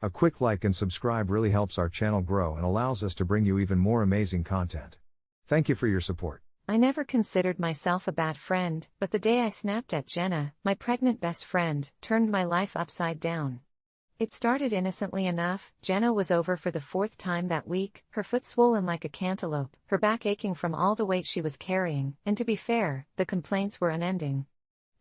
A quick like and subscribe really helps our channel grow and allows us to bring you even more amazing content. Thank you for your support. I never considered myself a bad friend, but the day I snapped at Jenna, my pregnant best friend, turned my life upside down. It started innocently enough. Jenna was over for the fourth time that week, her foot swollen like a cantaloupe, her back aching from all the weight she was carrying, and to be fair, the complaints were unending.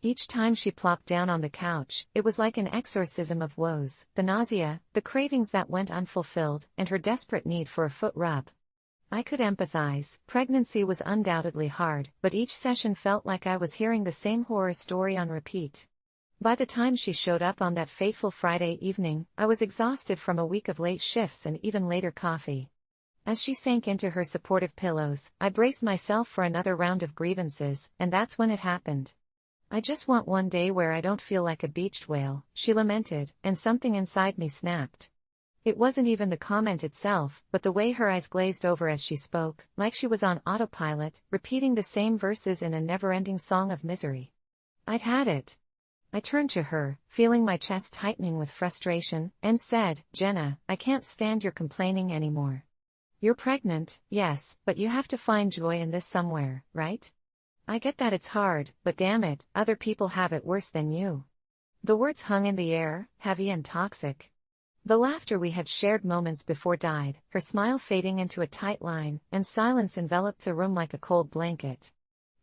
Each time she plopped down on the couch, it was like an exorcism of woes, the nausea, the cravings that went unfulfilled, and her desperate need for a foot rub. I could empathize. Pregnancy was undoubtedly hard, but each session felt like I was hearing the same horror story on repeat. By the time she showed up on that fateful Friday evening, I was exhausted from a week of late shifts and even later coffee. As she sank into her supportive pillows, I braced myself for another round of grievances, and that's when it happened. "I just want one day where I don't feel like a beached whale," she lamented, and something inside me snapped. It wasn't even the comment itself, but the way her eyes glazed over as she spoke, like she was on autopilot, repeating the same verses in a never-ending song of misery. I'd had it. I turned to her, feeling my chest tightening with frustration, and said, "Jenna, I can't stand your complaining anymore. You're pregnant, yes, but you have to find joy in this somewhere, right? I get that it's hard, but damn it, other people have it worse than you." The words hung in the air, heavy and toxic. The laughter we had shared moments before died, her smile fading into a tight line, and silence enveloped the room like a cold blanket.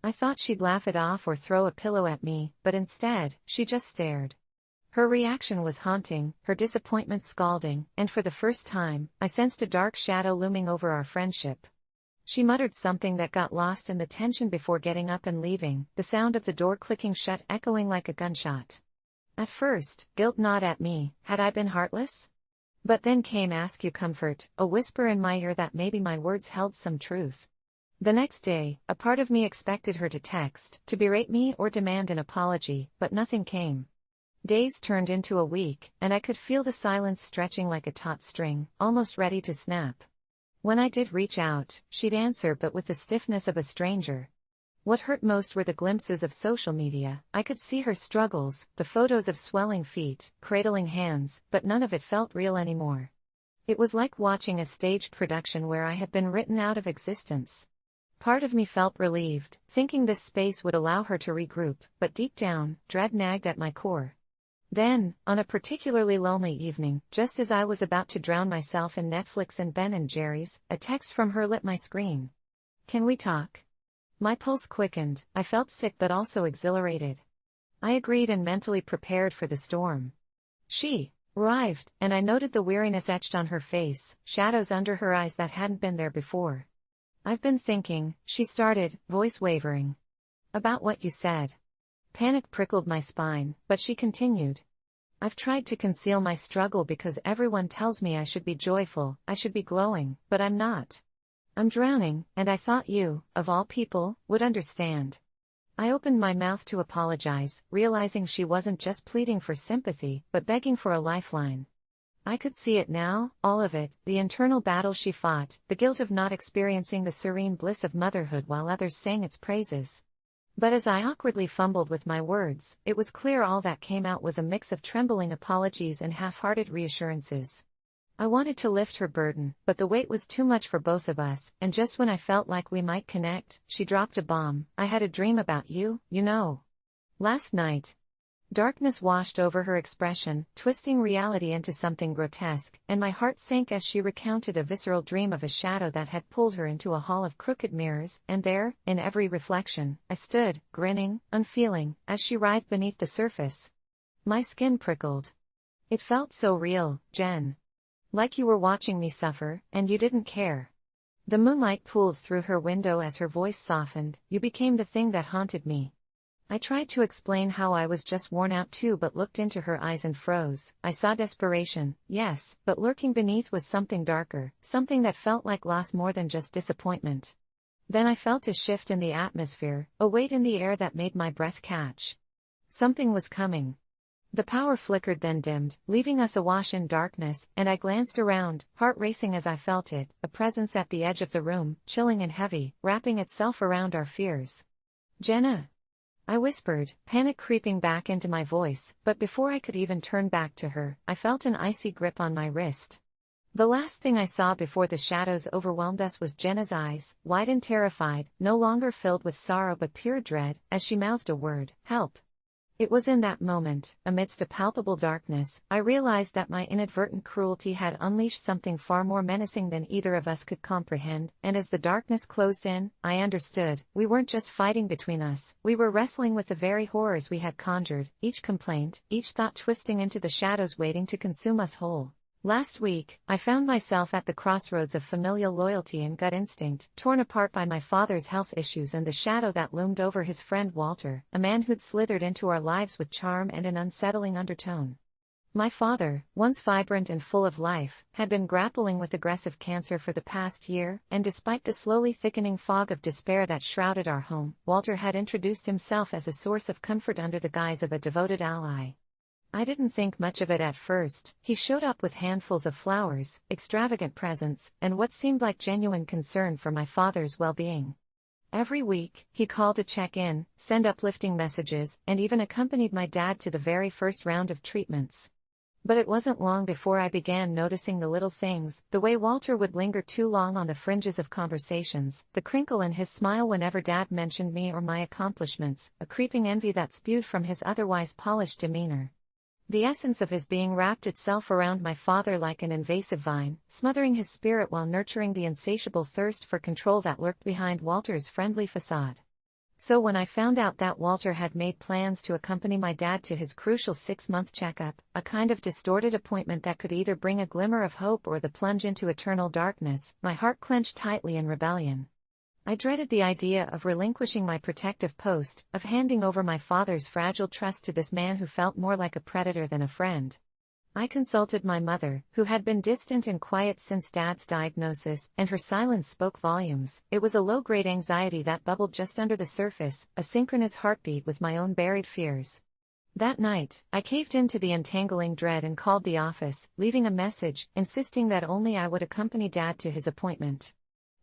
I thought she'd laugh it off or throw a pillow at me, but instead, she just stared. Her reaction was haunting, her disappointment scalding, and for the first time, I sensed a dark shadow looming over our friendship. She muttered something that got lost in the tension before getting up and leaving, the sound of the door clicking shut echoing like a gunshot. At first, guilt gnawed at me. Had I been heartless? But then came ask you comfort, a whisper in my ear that maybe my words held some truth. The next day, a part of me expected her to text, to berate me or demand an apology, but nothing came. Days turned into a week, and I could feel the silence stretching like a taut string, almost ready to snap. When I did reach out, she'd answer but with the stiffness of a stranger. What hurt most were the glimpses of social media. I could see her struggles, the photos of swelling feet, cradling hands, but none of it felt real anymore. It was like watching a staged production where I had been written out of existence. Part of me felt relieved, thinking this space would allow her to regroup, but deep down, dread nagged at my core. Then, on a particularly lonely evening, just as I was about to drown myself in Netflix and Ben & Jerry's, a text from her lit my screen. "Can we talk?" My pulse quickened. I felt sick but also exhilarated. I agreed and mentally prepared for the storm. She arrived, and I noted the weariness etched on her face, shadows under her eyes that hadn't been there before. "I've been thinking," she started, voice wavering. "About what you said." Panic prickled my spine, but she continued. "I've tried to conceal my struggle because everyone tells me I should be joyful, I should be glowing, but I'm not. I'm drowning, and I thought you, of all people, would understand." I opened my mouth to apologize, realizing she wasn't just pleading for sympathy, but begging for a lifeline. I could see it now, all of it, the internal battle she fought, the guilt of not experiencing the serene bliss of motherhood while others sang its praises. But as I awkwardly fumbled with my words, it was clear all that came out was a mix of trembling apologies and half-hearted reassurances. I wanted to lift her burden, but the weight was too much for both of us, and just when I felt like we might connect, she dropped a bomb. "I had a dream about you, you know. Last night." Darkness washed over her expression, twisting reality into something grotesque, and my heart sank as she recounted a visceral dream of a shadow that had pulled her into a hall of crooked mirrors, and there, in every reflection, I stood, grinning, unfeeling, as she writhed beneath the surface. My skin prickled. "It felt so real, Jen. Like you were watching me suffer, and you didn't care." The moonlight pooled through her window as her voice softened. "You became the thing that haunted me." I tried to explain how I was just worn out too, but looked into her eyes and froze. I saw desperation, yes, but lurking beneath was something darker, something that felt like loss more than just disappointment. Then I felt a shift in the atmosphere, a weight in the air that made my breath catch. Something was coming. The power flickered then dimmed, leaving us awash in darkness, and I glanced around, heart racing as I felt it, a presence at the edge of the room, chilling and heavy, wrapping itself around our fears. "Jenna." I whispered, panic creeping back into my voice, but before I could even turn back to her, I felt an icy grip on my wrist. The last thing I saw before the shadows overwhelmed us was Jenna's eyes, wide and terrified, no longer filled with sorrow but pure dread, as she mouthed a word, "Help." It was in that moment, amidst a palpable darkness, I realized that my inadvertent cruelty had unleashed something far more menacing than either of us could comprehend, and as the darkness closed in, I understood, we weren't just fighting between us, we were wrestling with the very horrors we had conjured, each complaint, each thought twisting into the shadows waiting to consume us whole. Last week, I found myself at the crossroads of familial loyalty and gut instinct, torn apart by my father's health issues and the shadow that loomed over his friend Walter, a man who'd slithered into our lives with charm and an unsettling undertone. My father, once vibrant and full of life, had been grappling with aggressive cancer for the past year, and despite the slowly thickening fog of despair that shrouded our home, Walter had introduced himself as a source of comfort under the guise of a devoted ally. I didn't think much of it at first. He showed up with handfuls of flowers, extravagant presents, and what seemed like genuine concern for my father's well-being. Every week, he called to check in, send uplifting messages, and even accompanied my dad to the very first round of treatments. But it wasn't long before I began noticing the little things, the way Walter would linger too long on the fringes of conversations, the crinkle in his smile whenever Dad mentioned me or my accomplishments, a creeping envy that spewed from his otherwise polished demeanor. The essence of his being wrapped itself around my father like an invasive vine, smothering his spirit while nurturing the insatiable thirst for control that lurked behind Walter's friendly facade. So when I found out that Walter had made plans to accompany my dad to his crucial 6-month checkup, a kind of distorted appointment that could either bring a glimmer of hope or the plunge into eternal darkness, my heart clenched tightly in rebellion. I dreaded the idea of relinquishing my protective post, of handing over my father's fragile trust to this man who felt more like a predator than a friend. I consulted my mother, who had been distant and quiet since Dad's diagnosis, and her silence spoke volumes. It was a low-grade anxiety that bubbled just under the surface, a synchronous heartbeat with my own buried fears. That night, I caved into the entangling dread and called the office, leaving a message, insisting that only I would accompany Dad to his appointment.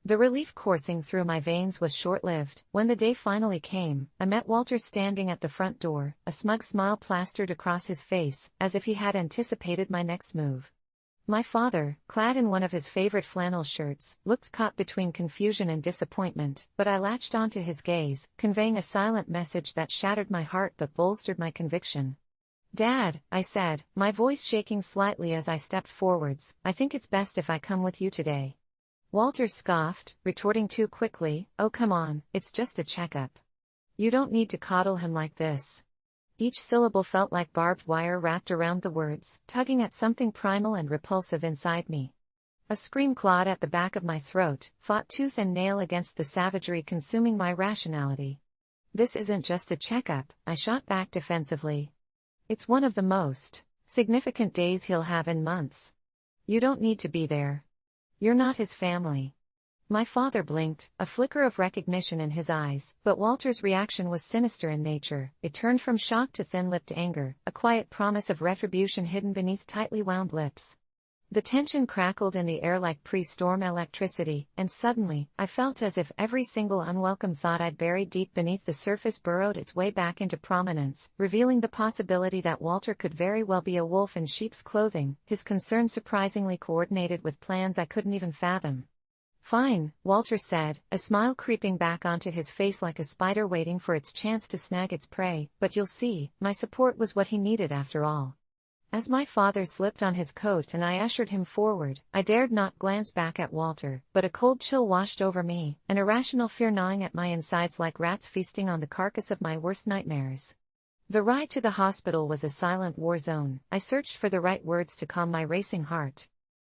The relief coursing through my veins was short-lived. When the day finally came, I met Walter standing at the front door, a smug smile plastered across his face, as if he had anticipated my next move. My father, clad in one of his favorite flannel shirts, looked caught between confusion and disappointment, but I latched onto his gaze, conveying a silent message that shattered my heart but bolstered my conviction. "Dad," I said, my voice shaking slightly as I stepped forwards, "I think it's best if I come with you today." Walter scoffed, retorting too quickly, "Oh come on, it's just a checkup. You don't need to coddle him like this." Each syllable felt like barbed wire wrapped around the words, tugging at something primal and repulsive inside me. A scream clawed at the back of my throat, fought tooth and nail against the savagery consuming my rationality. "This isn't just a checkup," I shot back defensively. "It's one of the most significant days he'll have in months. You don't need to be there. You're not his family." My father blinked, a flicker of recognition in his eyes, but Walter's reaction was sinister in nature. It turned from shock to thin-lipped anger, a quiet promise of retribution hidden beneath tightly wound lips. The tension crackled in the air like pre-storm electricity, and suddenly, I felt as if every single unwelcome thought I'd buried deep beneath the surface burrowed its way back into prominence, revealing the possibility that Walter could very well be a wolf in sheep's clothing, his concerns surprisingly coordinated with plans I couldn't even fathom. "Fine," Walter said, a smile creeping back onto his face like a spider waiting for its chance to snag its prey, "but you'll see, my support was what he needed after all." As my father slipped on his coat and I ushered him forward, I dared not glance back at Walter, but a cold chill washed over me, an irrational fear gnawing at my insides like rats feasting on the carcass of my worst nightmares. The ride to the hospital was a silent war zone. I searched for the right words to calm my racing heart.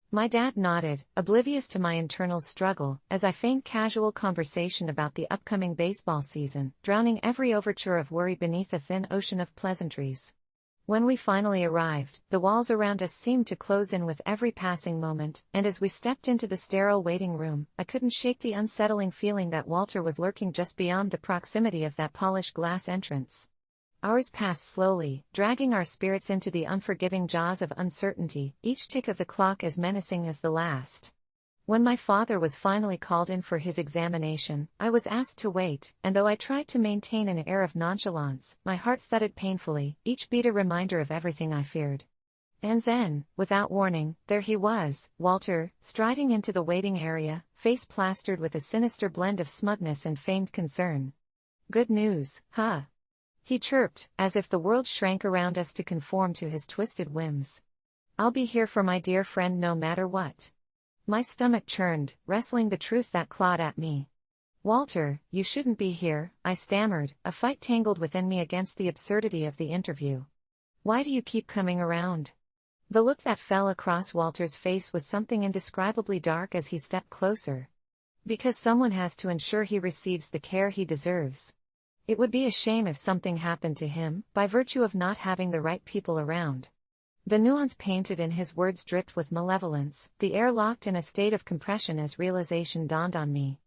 My dad nodded, oblivious to my internal struggle, as I feigned casual conversation about the upcoming baseball season, drowning every overture of worry beneath a thin ocean of pleasantries. When we finally arrived, the walls around us seemed to close in with every passing moment, and as we stepped into the sterile waiting room, I couldn't shake the unsettling feeling that Walter was lurking just beyond the proximity of that polished glass entrance. Hours passed slowly, dragging our spirits into the unforgiving jaws of uncertainty, each tick of the clock as menacing as the last. When my father was finally called in for his examination, I was asked to wait, and though I tried to maintain an air of nonchalance, my heart thudded painfully, each beat a reminder of everything I feared. And then, without warning, there he was, Walter, striding into the waiting area, face plastered with a sinister blend of smugness and feigned concern. "Good news, huh?" he chirped, as if the world shrank around us to conform to his twisted whims. "I'll be here for my dear friend no matter what." My stomach churned, wrestling the truth that clawed at me. "Walter, you shouldn't be here," I stammered, a fight tangled within me against the absurdity of the interview. "Why do you keep coming around?" The look that fell across Walter's face was something indescribably dark as he stepped closer. "Because someone has to ensure he receives the care he deserves. It would be a shame if something happened to him, by virtue of not having the right people around." The nuance painted in his words dripped with malevolence, the air locked in a state of compression as realization dawned on me.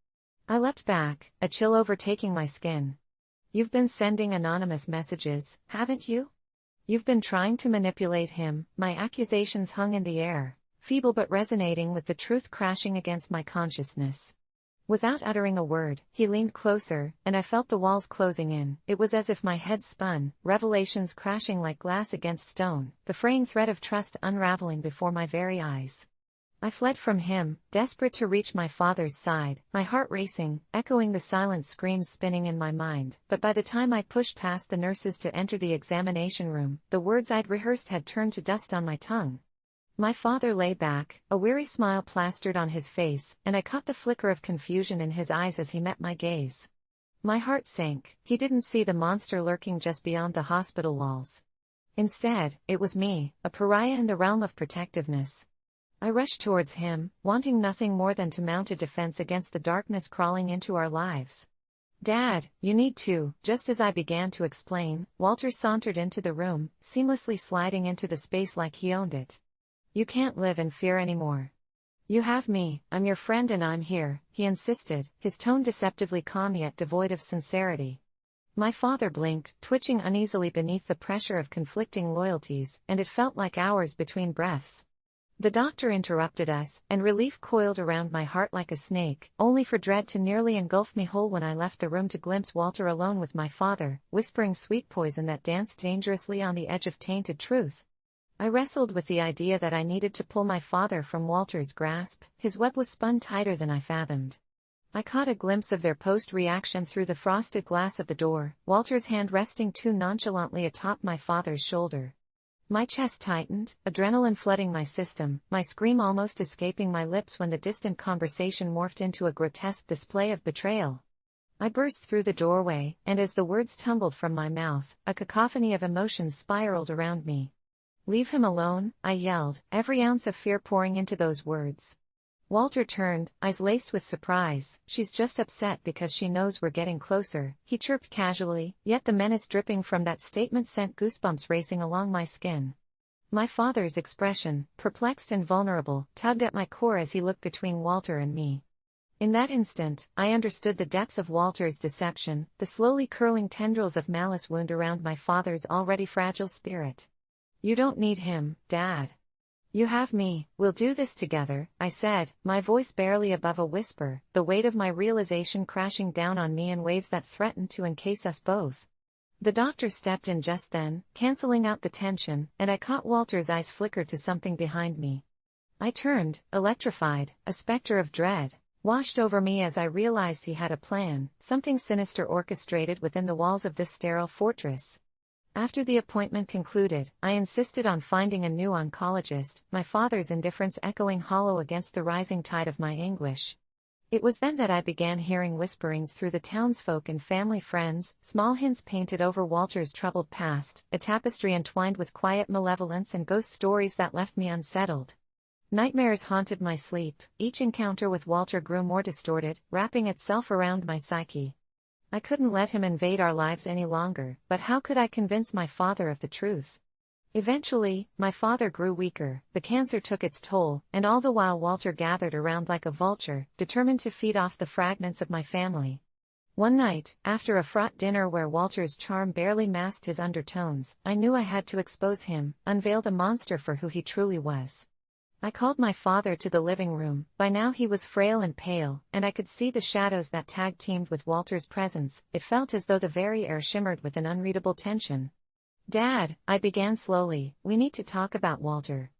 I leapt back, a chill overtaking my skin. "You've been sending anonymous messages, haven't you? You've been trying to manipulate him." My accusations hung in the air, feeble but resonating with the truth crashing against my consciousness. Without uttering a word, he leaned closer, and I felt the walls closing in. It was as if my head spun, revelations crashing like glass against stone, the fraying thread of trust unraveling before my very eyes. I fled from him, desperate to reach my father's side, my heart racing, echoing the silent screams spinning in my mind. But by the time I pushed past the nurses to enter the examination room, the words I'd rehearsed had turned to dust on my tongue. My father lay back, a weary smile plastered on his face, and I caught the flicker of confusion in his eyes as he met my gaze. My heart sank. He didn't see the monster lurking just beyond the hospital walls. Instead, it was me, a pariah in the realm of protectiveness. I rushed towards him, wanting nothing more than to mount a defense against the darkness crawling into our lives. "Dad, you need to." Just as I began to explain, Walter sauntered into the room, seamlessly sliding into the space like he owned it. "You can't live in fear anymore. You have me, I'm your friend and I'm here," he insisted, his tone deceptively calm yet devoid of sincerity. My father blinked, twitching uneasily beneath the pressure of conflicting loyalties, and it felt like hours between breaths. The doctor interrupted us, and relief coiled around my heart like a snake, only for dread to nearly engulf me whole when I left the room to glimpse Walter alone with my father, whispering sweet poison that danced dangerously on the edge of tainted truth. I wrestled with the idea that I needed to pull my father from Walter's grasp. His web was spun tighter than I fathomed. I caught a glimpse of their post-reaction through the frosted glass of the door, Walter's hand resting too nonchalantly atop my father's shoulder. My chest tightened, adrenaline flooding my system, my scream almost escaping my lips when the distant conversation morphed into a grotesque display of betrayal. I burst through the doorway, and as the words tumbled from my mouth, a cacophony of emotions spiraled around me. "Leave him alone," I yelled, every ounce of fear pouring into those words. Walter turned, eyes laced with surprise. "She's just upset because she knows we're getting closer," he chirped casually, yet the menace dripping from that statement sent goosebumps racing along my skin. My father's expression, perplexed and vulnerable, tugged at my core as he looked between Walter and me. In that instant, I understood the depth of Walter's deception, the slowly curling tendrils of malice wound around my father's already fragile spirit. "You don't need him, Dad. You have me. We'll do this together," I said, my voice barely above a whisper, the weight of my realization crashing down on me in waves that threatened to encase us both. The doctor stepped in just then, canceling out the tension, and I caught Walter's eyes flicker to something behind me. I turned, electrified, a specter of dread washed over me as I realized he had a plan, something sinister orchestrated within the walls of this sterile fortress. After the appointment concluded, I insisted on finding a new oncologist, my father's indifference echoing hollow against the rising tide of my anguish. It was then that I began hearing whisperings through the townsfolk and family friends, small hints painted over Walter's troubled past, a tapestry entwined with quiet malevolence and ghost stories that left me unsettled. Nightmares haunted my sleep, each encounter with Walter grew more distorted, wrapping itself around my psyche. I couldn't let him invade our lives any longer, but how could I convince my father of the truth? Eventually, my father grew weaker, the cancer took its toll, and all the while Walter gathered around like a vulture, determined to feed off the fragments of my family. One night, after a fraught dinner where Walter's charm barely masked his undertones, I knew I had to expose him, unveil the monster for who he truly was. I called my father to the living room. By now he was frail and pale, and I could see the shadows that tag-teamed with Walter's presence. It felt as though the very air shimmered with an unreadable tension. "Dad," I began slowly, "we need to talk about Walter.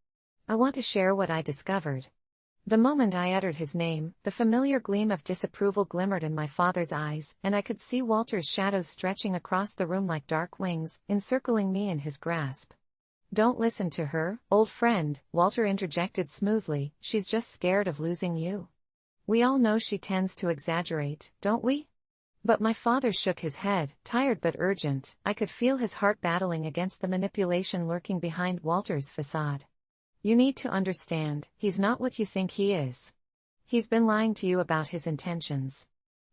I want to share what I discovered." The moment I uttered his name, the familiar gleam of disapproval glimmered in my father's eyes, and I could see Walter's shadows stretching across the room like dark wings, encircling me in his grasp. "Don't listen to her, old friend," Walter interjected smoothly, "she's just scared of losing you. We all know she tends to exaggerate, don't we?" But my father shook his head, tired but urgent. I could feel his heart battling against the manipulation lurking behind Walter's facade. "You need to understand, he's not what you think he is. He's been lying to you about his intentions."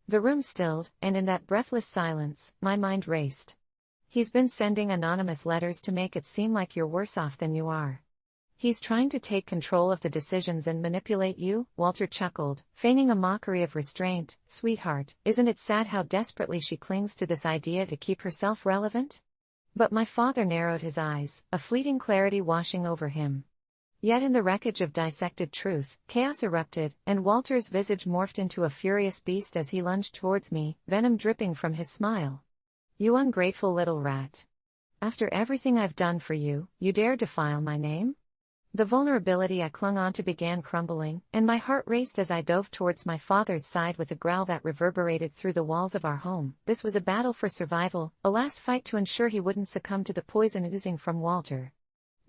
The room stilled, and in that breathless silence, my mind raced. "He's been sending anonymous letters to make it seem like you're worse off than you are. He's trying to take control of the decisions and manipulate you," Walter chuckled, feigning a mockery of restraint. "Sweetheart, isn't it sad how desperately she clings to this idea to keep herself relevant?" But my father narrowed his eyes, a fleeting clarity washing over him. Yet in the wreckage of dissected truth, chaos erupted, and Walter's visage morphed into a furious beast as he lunged towards me, venom dripping from his smile. "You ungrateful little rat. After everything I've done for you, you dare defile my name?" The vulnerability I clung onto began crumbling, and my heart raced as I dove towards my father's side with a growl that reverberated through the walls of our home. This was a battle for survival, a last fight to ensure he wouldn't succumb to the poison oozing from Walter.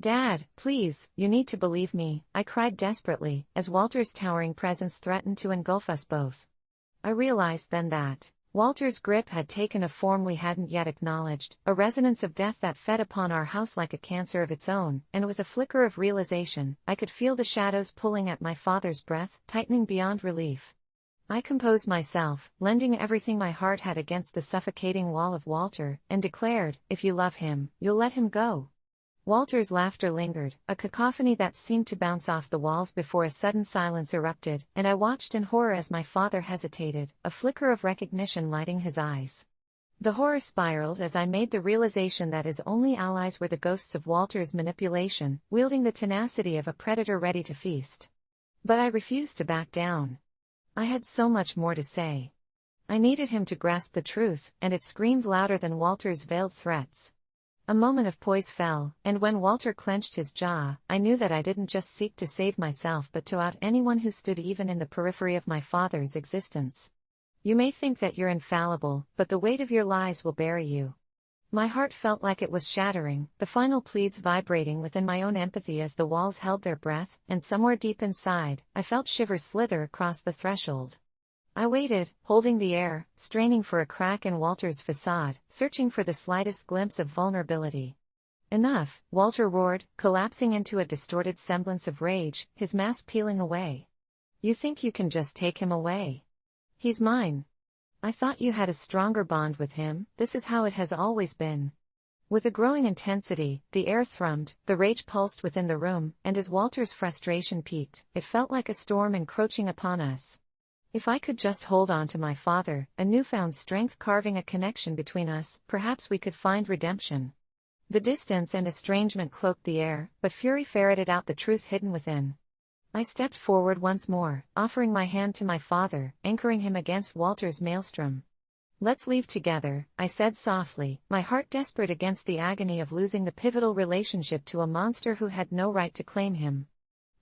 "Dad, please, you need to believe me," I cried desperately, as Walter's towering presence threatened to engulf us both. I realized then that Walter's grip had taken a form we hadn't yet acknowledged, a resonance of death that fed upon our house like a cancer of its own, and with a flicker of realization, I could feel the shadows pulling at my father's breath, tightening beyond relief. I composed myself, lending everything my heart had against the suffocating wall of Walter, and declared, "If you love him, you'll let him go." Walter's laughter lingered, a cacophony that seemed to bounce off the walls before a sudden silence erupted, and I watched in horror as my father hesitated, a flicker of recognition lighting his eyes. The horror spiraled as I made the realization that his only allies were the ghosts of Walter's manipulation, wielding the tenacity of a predator ready to feast. But I refused to back down. I had so much more to say. I needed him to grasp the truth, and it screamed louder than Walter's veiled threats. A moment of poise fell, and when Walter clenched his jaw, I knew that I didn't just seek to save myself but to out anyone who stood even in the periphery of my father's existence. "You may think that you're infallible, but the weight of your lies will bury you." My heart felt like it was shattering, the final pleads vibrating within my own empathy as the walls held their breath, and somewhere deep inside, I felt shivers slither across the threshold. I waited, holding the air, straining for a crack in Walter's facade, searching for the slightest glimpse of vulnerability. "Enough," Walter roared, collapsing into a distorted semblance of rage, his mask peeling away. "You think you can just take him away? He's mine. I thought you had a stronger bond with him. This is how it has always been." With a growing intensity, the air thrummed, the rage pulsed within the room, and as Walter's frustration peaked, it felt like a storm encroaching upon us. If I could just hold on to my father, a newfound strength carving a connection between us, perhaps we could find redemption. The distance and estrangement cloaked the air, but fury ferreted out the truth hidden within. I stepped forward once more, offering my hand to my father, anchoring him against Walter's maelstrom. "Let's leave together," I said softly, my heart desperate against the agony of losing the pivotal relationship to a monster who had no right to claim him.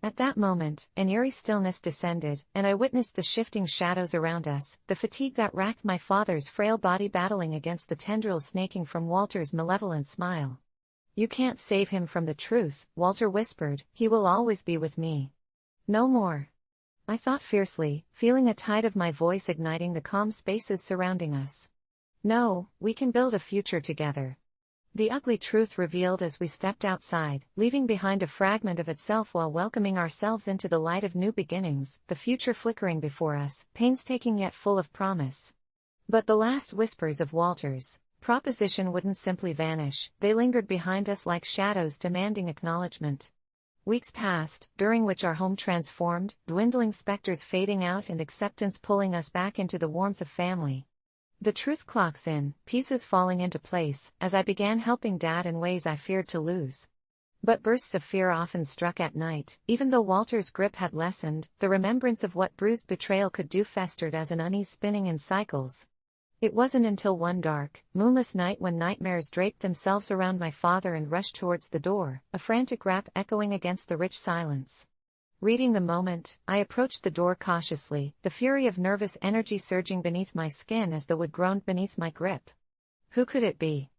At that moment, an eerie stillness descended, and I witnessed the shifting shadows around us, the fatigue that racked my father's frail body battling against the tendrils snaking from Walter's malevolent smile. "You can't save him from the truth," Walter whispered, "he will always be with me. No more." I thought fiercely, feeling a tide of my voice igniting the calm spaces surrounding us. "No, we can build a future together." The ugly truth revealed as we stepped outside, leaving behind a fragment of itself while welcoming ourselves into the light of new beginnings, the future flickering before us, painstaking yet full of promise. But the last whispers of Walter's proposition wouldn't simply vanish, they lingered behind us like shadows demanding acknowledgement. Weeks passed, during which our home transformed, dwindling specters fading out and acceptance pulling us back into the warmth of family. The truth clocks in, pieces falling into place, as I began helping Dad in ways I feared to lose. But bursts of fear often struck at night. Even though Walter's grip had lessened, the remembrance of what bruised betrayal could do festered as an unease spinning in cycles. It wasn't until one dark, moonless night when nightmares draped themselves around my father and rushed towards the door, a frantic rap echoing against the rich silence. Reading the moment, I approached the door cautiously, the fury of nervous energy surging beneath my skin as the wood groaned beneath my grip. Who could it be?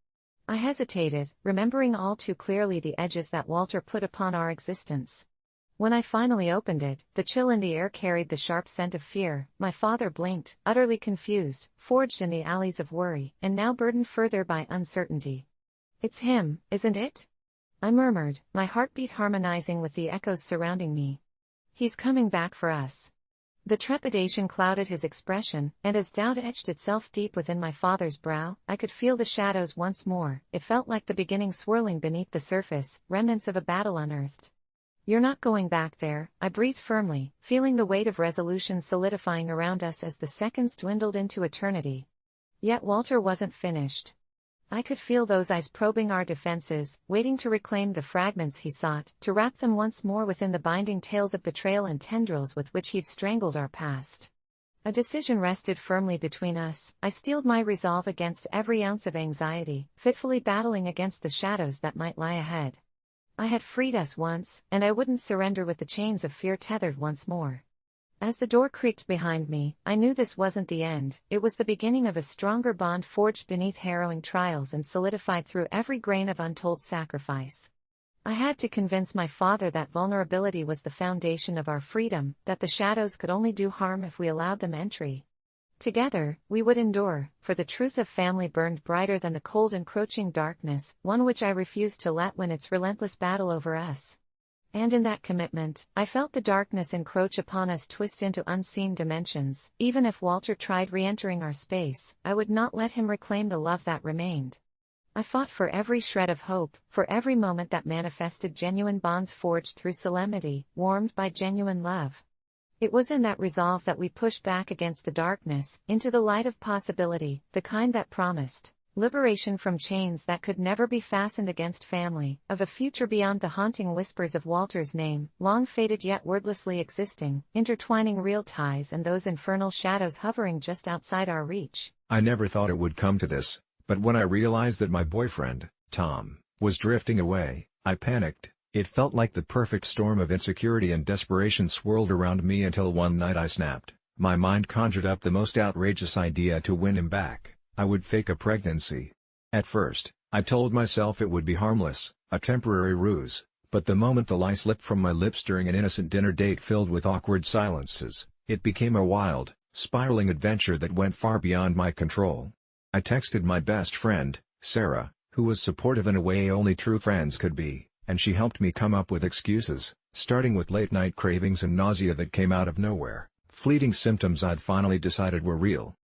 I hesitated, remembering all too clearly the edges that Walter put upon our existence. When I finally opened it, the chill in the air carried the sharp scent of fear. My father blinked, utterly confused, forged in the alleys of worry, and now burdened further by uncertainty. "It's him, isn't it?" I murmured, my heartbeat harmonizing with the echoes surrounding me. "He's coming back for us." The trepidation clouded his expression, and as doubt etched itself deep within my father's brow, I could feel the shadows once more. It felt like the beginning swirling beneath the surface, remnants of a battle unearthed. "You're not going back there," I breathed firmly, feeling the weight of resolution solidifying around us as the seconds dwindled into eternity. Yet Walter wasn't finished. I could feel those eyes probing our defenses, waiting to reclaim the fragments he sought, to wrap them once more within the binding tales of betrayal and tendrils with which he'd strangled our past. A decision rested firmly between us. I steeled my resolve against every ounce of anxiety, fitfully battling against the shadows that might lie ahead. I had freed us once, and I wouldn't surrender with the chains of fear tethered once more. As the door creaked behind me, I knew this wasn't the end. It was the beginning of a stronger bond forged beneath harrowing trials and solidified through every grain of untold sacrifice. I had to convince my father that vulnerability was the foundation of our freedom, that the shadows could only do harm if we allowed them entry. Together, we would endure, for the truth of family burned brighter than the cold encroaching darkness, one which I refused to let win its relentless battle over us. And in that commitment, I felt the darkness encroach upon us, twist into unseen dimensions. Even if Walter tried re-entering our space, I would not let him reclaim the love that remained. I fought for every shred of hope, for every moment that manifested genuine bonds forged through solemnity, warmed by genuine love. It was in that resolve that we pushed back against the darkness, into the light of possibility, the kind that promised liberation from chains that could never be fastened against family, of a future beyond the haunting whispers of Walter's name, long faded yet wordlessly existing, intertwining real ties and those infernal shadows hovering just outside our reach. I never thought it would come to this, but when I realized that my boyfriend, Tom, was drifting away, I panicked. It felt like the perfect storm of insecurity and desperation swirled around me until one night I snapped. My mind conjured up the most outrageous idea to win him back. I would fake a pregnancy. At first, I told myself it would be harmless, a temporary ruse, but the moment the lie slipped from my lips during an innocent dinner date filled with awkward silences, it became a wild, spiraling adventure that went far beyond my control. I texted my best friend, Sarah, who was supportive in a way only true friends could be, and she helped me come up with excuses, starting with late-night cravings and nausea that came out of nowhere, fleeting symptoms I'd finally decided were real.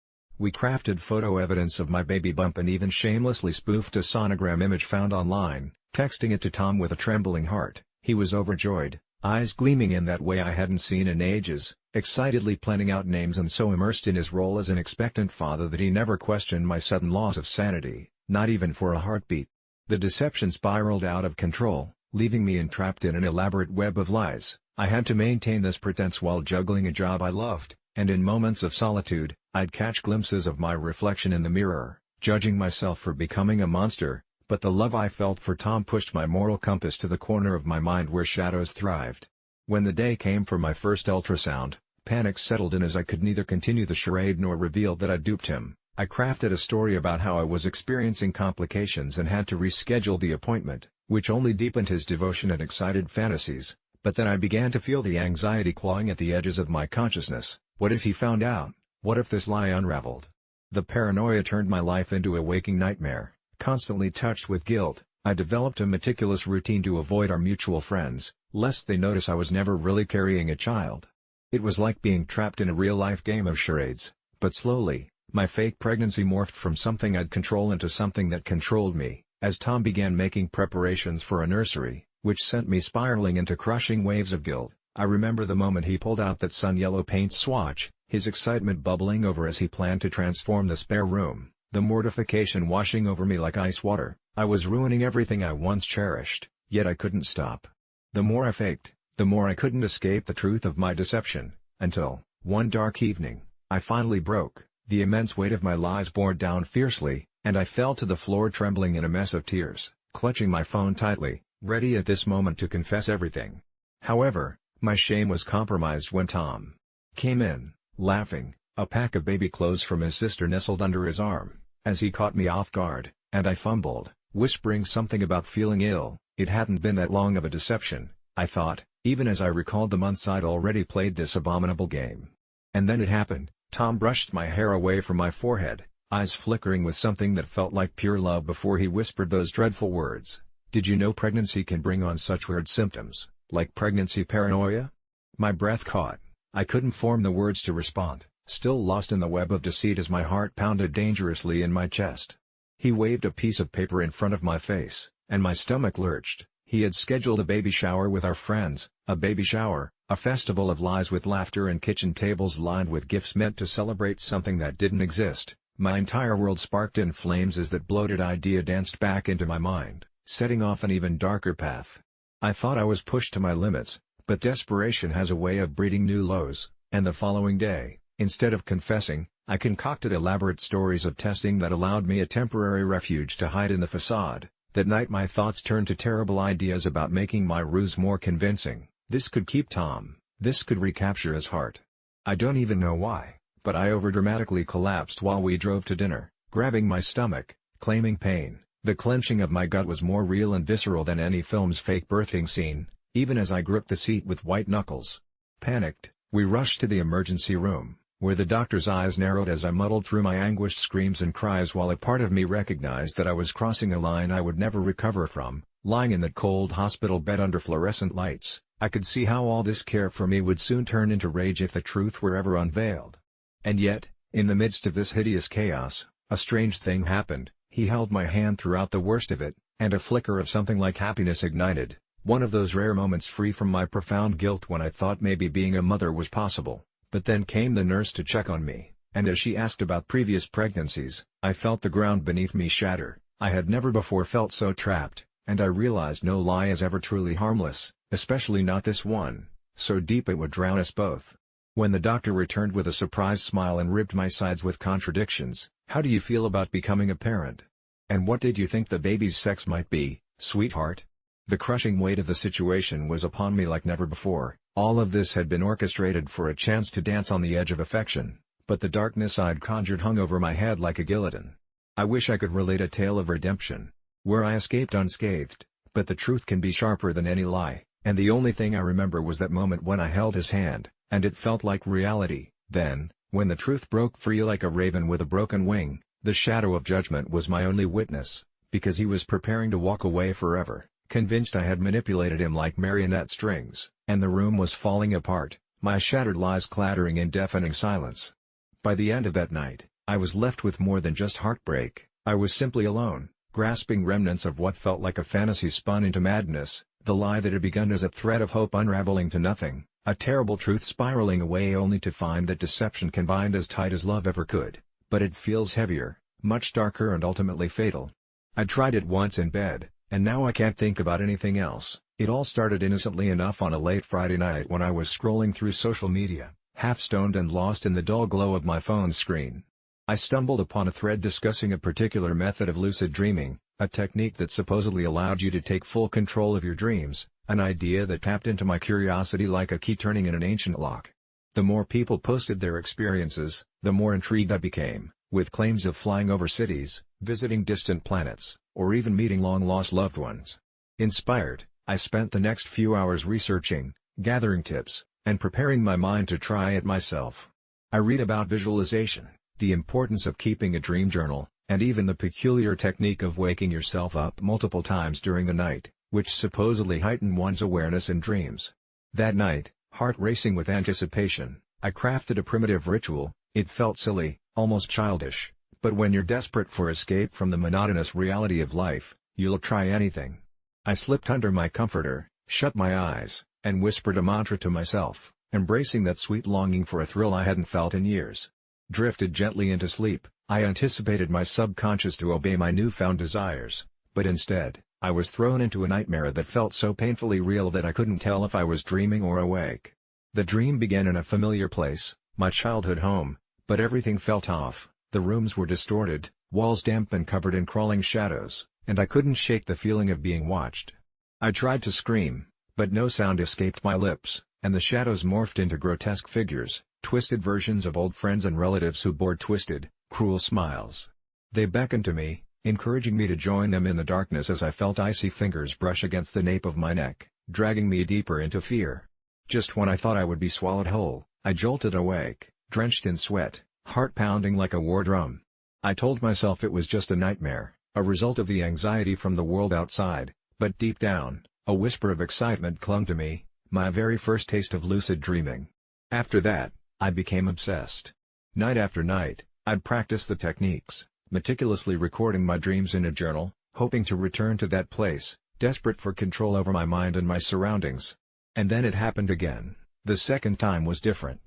We crafted photo evidence of my baby bump and even shamelessly spoofed a sonogram image found online, texting it to Tom with a trembling heart. He was overjoyed, eyes gleaming in that way I hadn't seen in ages, excitedly planning out names and so immersed in his role as an expectant father that he never questioned my sudden loss of sanity, not even for a heartbeat. The deception spiraled out of control, leaving me entrapped in an elaborate web of lies. I had to maintain this pretense while juggling a job I loved, and in moments of solitude, I'd catch glimpses of my reflection in the mirror, judging myself for becoming a monster, but the love I felt for Tom pushed my moral compass to the corner of my mind where shadows thrived. When the day came for my first ultrasound, panic settled in as I could neither continue the charade nor reveal that I duped him. I crafted a story about how I was experiencing complications and had to reschedule the appointment, which only deepened his devotion and excited fantasies. But then I began to feel the anxiety clawing at the edges of my consciousness. What if he found out? What if this lie unraveled? The paranoia turned my life into a waking nightmare. Constantly touched with guilt, I developed a meticulous routine to avoid our mutual friends, lest they notice I was never really carrying a child. It was like being trapped in a real-life game of charades, but slowly, my fake pregnancy morphed from something I'd control into something that controlled me, as Tom began making preparations for a nursery, which sent me spiraling into crushing waves of guilt. I remember the moment he pulled out that sun-yellow paint swatch, his excitement bubbling over as he planned to transform the spare room, the mortification washing over me like ice water. I was ruining everything I once cherished, yet I couldn't stop. The more I faked, the more I couldn't escape the truth of my deception, until, one dark evening, I finally broke. The immense weight of my lies bore down fiercely, and I fell to the floor trembling in a mess of tears, clutching my phone tightly, ready at this moment to confess everything. However, my shame was compromised when Tom came in, laughing, a pack of baby clothes from his sister nestled under his arm, as he caught me off guard, and I fumbled, whispering something about feeling ill. It hadn't been that long of a deception, I thought, even as I recalled the months I'd already played this abominable game. And then it happened. Tom brushed my hair away from my forehead, eyes flickering with something that felt like pure love before he whispered those dreadful words. "Did you know pregnancy can bring on such weird symptoms, like pregnancy paranoia?" My breath caught. I couldn't form the words to respond, still lost in the web of deceit as my heart pounded dangerously in my chest. He waved a piece of paper in front of my face, and my stomach lurched. He had scheduled a baby shower with our friends, a baby shower, a festival of lies with laughter and kitchen tables lined with gifts meant to celebrate something that didn't exist. My entire world sparked in flames as that bloated idea danced back into my mind, setting off an even darker path. I thought I was pushed to my limits, but desperation has a way of breeding new lows, and the following day, instead of confessing, I concocted elaborate stories of testing that allowed me a temporary refuge to hide in the facade. That night my thoughts turned to terrible ideas about making my ruse more convincing. This could keep Tom, this could recapture his heart. I don't even know why, but I overdramatically collapsed while we drove to dinner, grabbing my stomach, claiming pain. The clenching of my gut was more real and visceral than any film's fake birthing scene, even as I gripped the seat with white knuckles. Panicked, we rushed to the emergency room, where the doctor's eyes narrowed as I muddled through my anguished screams and cries while a part of me recognized that I was crossing a line I would never recover from. Lying in that cold hospital bed under fluorescent lights, I could see how all this care for me would soon turn into rage if the truth were ever unveiled. And yet, in the midst of this hideous chaos, a strange thing happened. He held my hand throughout the worst of it, and a flicker of something like happiness ignited, one of those rare moments free from my profound guilt when I thought maybe being a mother was possible. But then came the nurse to check on me, and as she asked about previous pregnancies, I felt the ground beneath me shatter. I had never before felt so trapped, and I realized no lie is ever truly harmless, especially not this one, so deep it would drown us both. When the doctor returned with a surprised smile and ripped my sides with contradictions, "How do you feel about becoming a parent? And what did you think the baby's sex might be, sweetheart?" The crushing weight of the situation was upon me like never before. All of this had been orchestrated for a chance to dance on the edge of affection, but the darkness I'd conjured hung over my head like a guillotine. I wish I could relate a tale of redemption, where I escaped unscathed, but the truth can be sharper than any lie, and the only thing I remember was that moment when I held his hand, and it felt like reality. Then, when the truth broke free like a raven with a broken wing, the shadow of judgment was my only witness, because he was preparing to walk away forever. Convinced I had manipulated him like marionette strings, and the room was falling apart, my shattered lies clattering in deafening silence. By the end of that night, I was left with more than just heartbreak. I was simply alone, grasping remnants of what felt like a fantasy spun into madness, the lie that had begun as a thread of hope unraveling to nothing, a terrible truth spiraling away only to find that deception can bind as tight as love ever could, but it feels heavier, much darker and ultimately fatal. I tried it once in bed, and now I can't think about anything else. It all started innocently enough on a late Friday night when I was scrolling through social media, half-stoned and lost in the dull glow of my phone's screen. I stumbled upon a thread discussing a particular method of lucid dreaming, a technique that supposedly allowed you to take full control of your dreams, an idea that tapped into my curiosity like a key turning in an ancient lock. The more people posted their experiences, the more intrigued I became, with claims of flying over cities, visiting distant planets, or even meeting long-lost loved ones. Inspired, I spent the next few hours researching, gathering tips, and preparing my mind to try it myself. I read about visualization, the importance of keeping a dream journal, and even the peculiar technique of waking yourself up multiple times during the night, which supposedly heighten one's awareness in dreams. That night, heart racing with anticipation, I crafted a primitive ritual. It felt silly, almost childish, but when you're desperate for escape from the monotonous reality of life, you'll try anything. I slipped under my comforter, shut my eyes, and whispered a mantra to myself, embracing that sweet longing for a thrill I hadn't felt in years. Drifted gently into sleep. I anticipated my subconscious to obey my newfound desires, but instead, I was thrown into a nightmare that felt so painfully real that I couldn't tell if I was dreaming or awake. The dream began in a familiar place, my childhood home, but everything felt off. The rooms were distorted, walls damp and covered in crawling shadows, and I couldn't shake the feeling of being watched. I tried to scream, but no sound escaped my lips, and the shadows morphed into grotesque figures, twisted versions of old friends and relatives who bore twisted, cruel smiles. They beckoned to me, encouraging me to join them in the darkness as I felt icy fingers brush against the nape of my neck, dragging me deeper into fear. Just when I thought I would be swallowed whole, I jolted awake, drenched in sweat, heart pounding like a war drum. I told myself it was just a nightmare, a result of the anxiety from the world outside, but deep down, a whisper of excitement clung to me, my very first taste of lucid dreaming. After that, I became obsessed. Night after night, I'd practice the techniques, meticulously recording my dreams in a journal, hoping to return to that place, desperate for control over my mind and my surroundings. And then it happened again. The second time was different.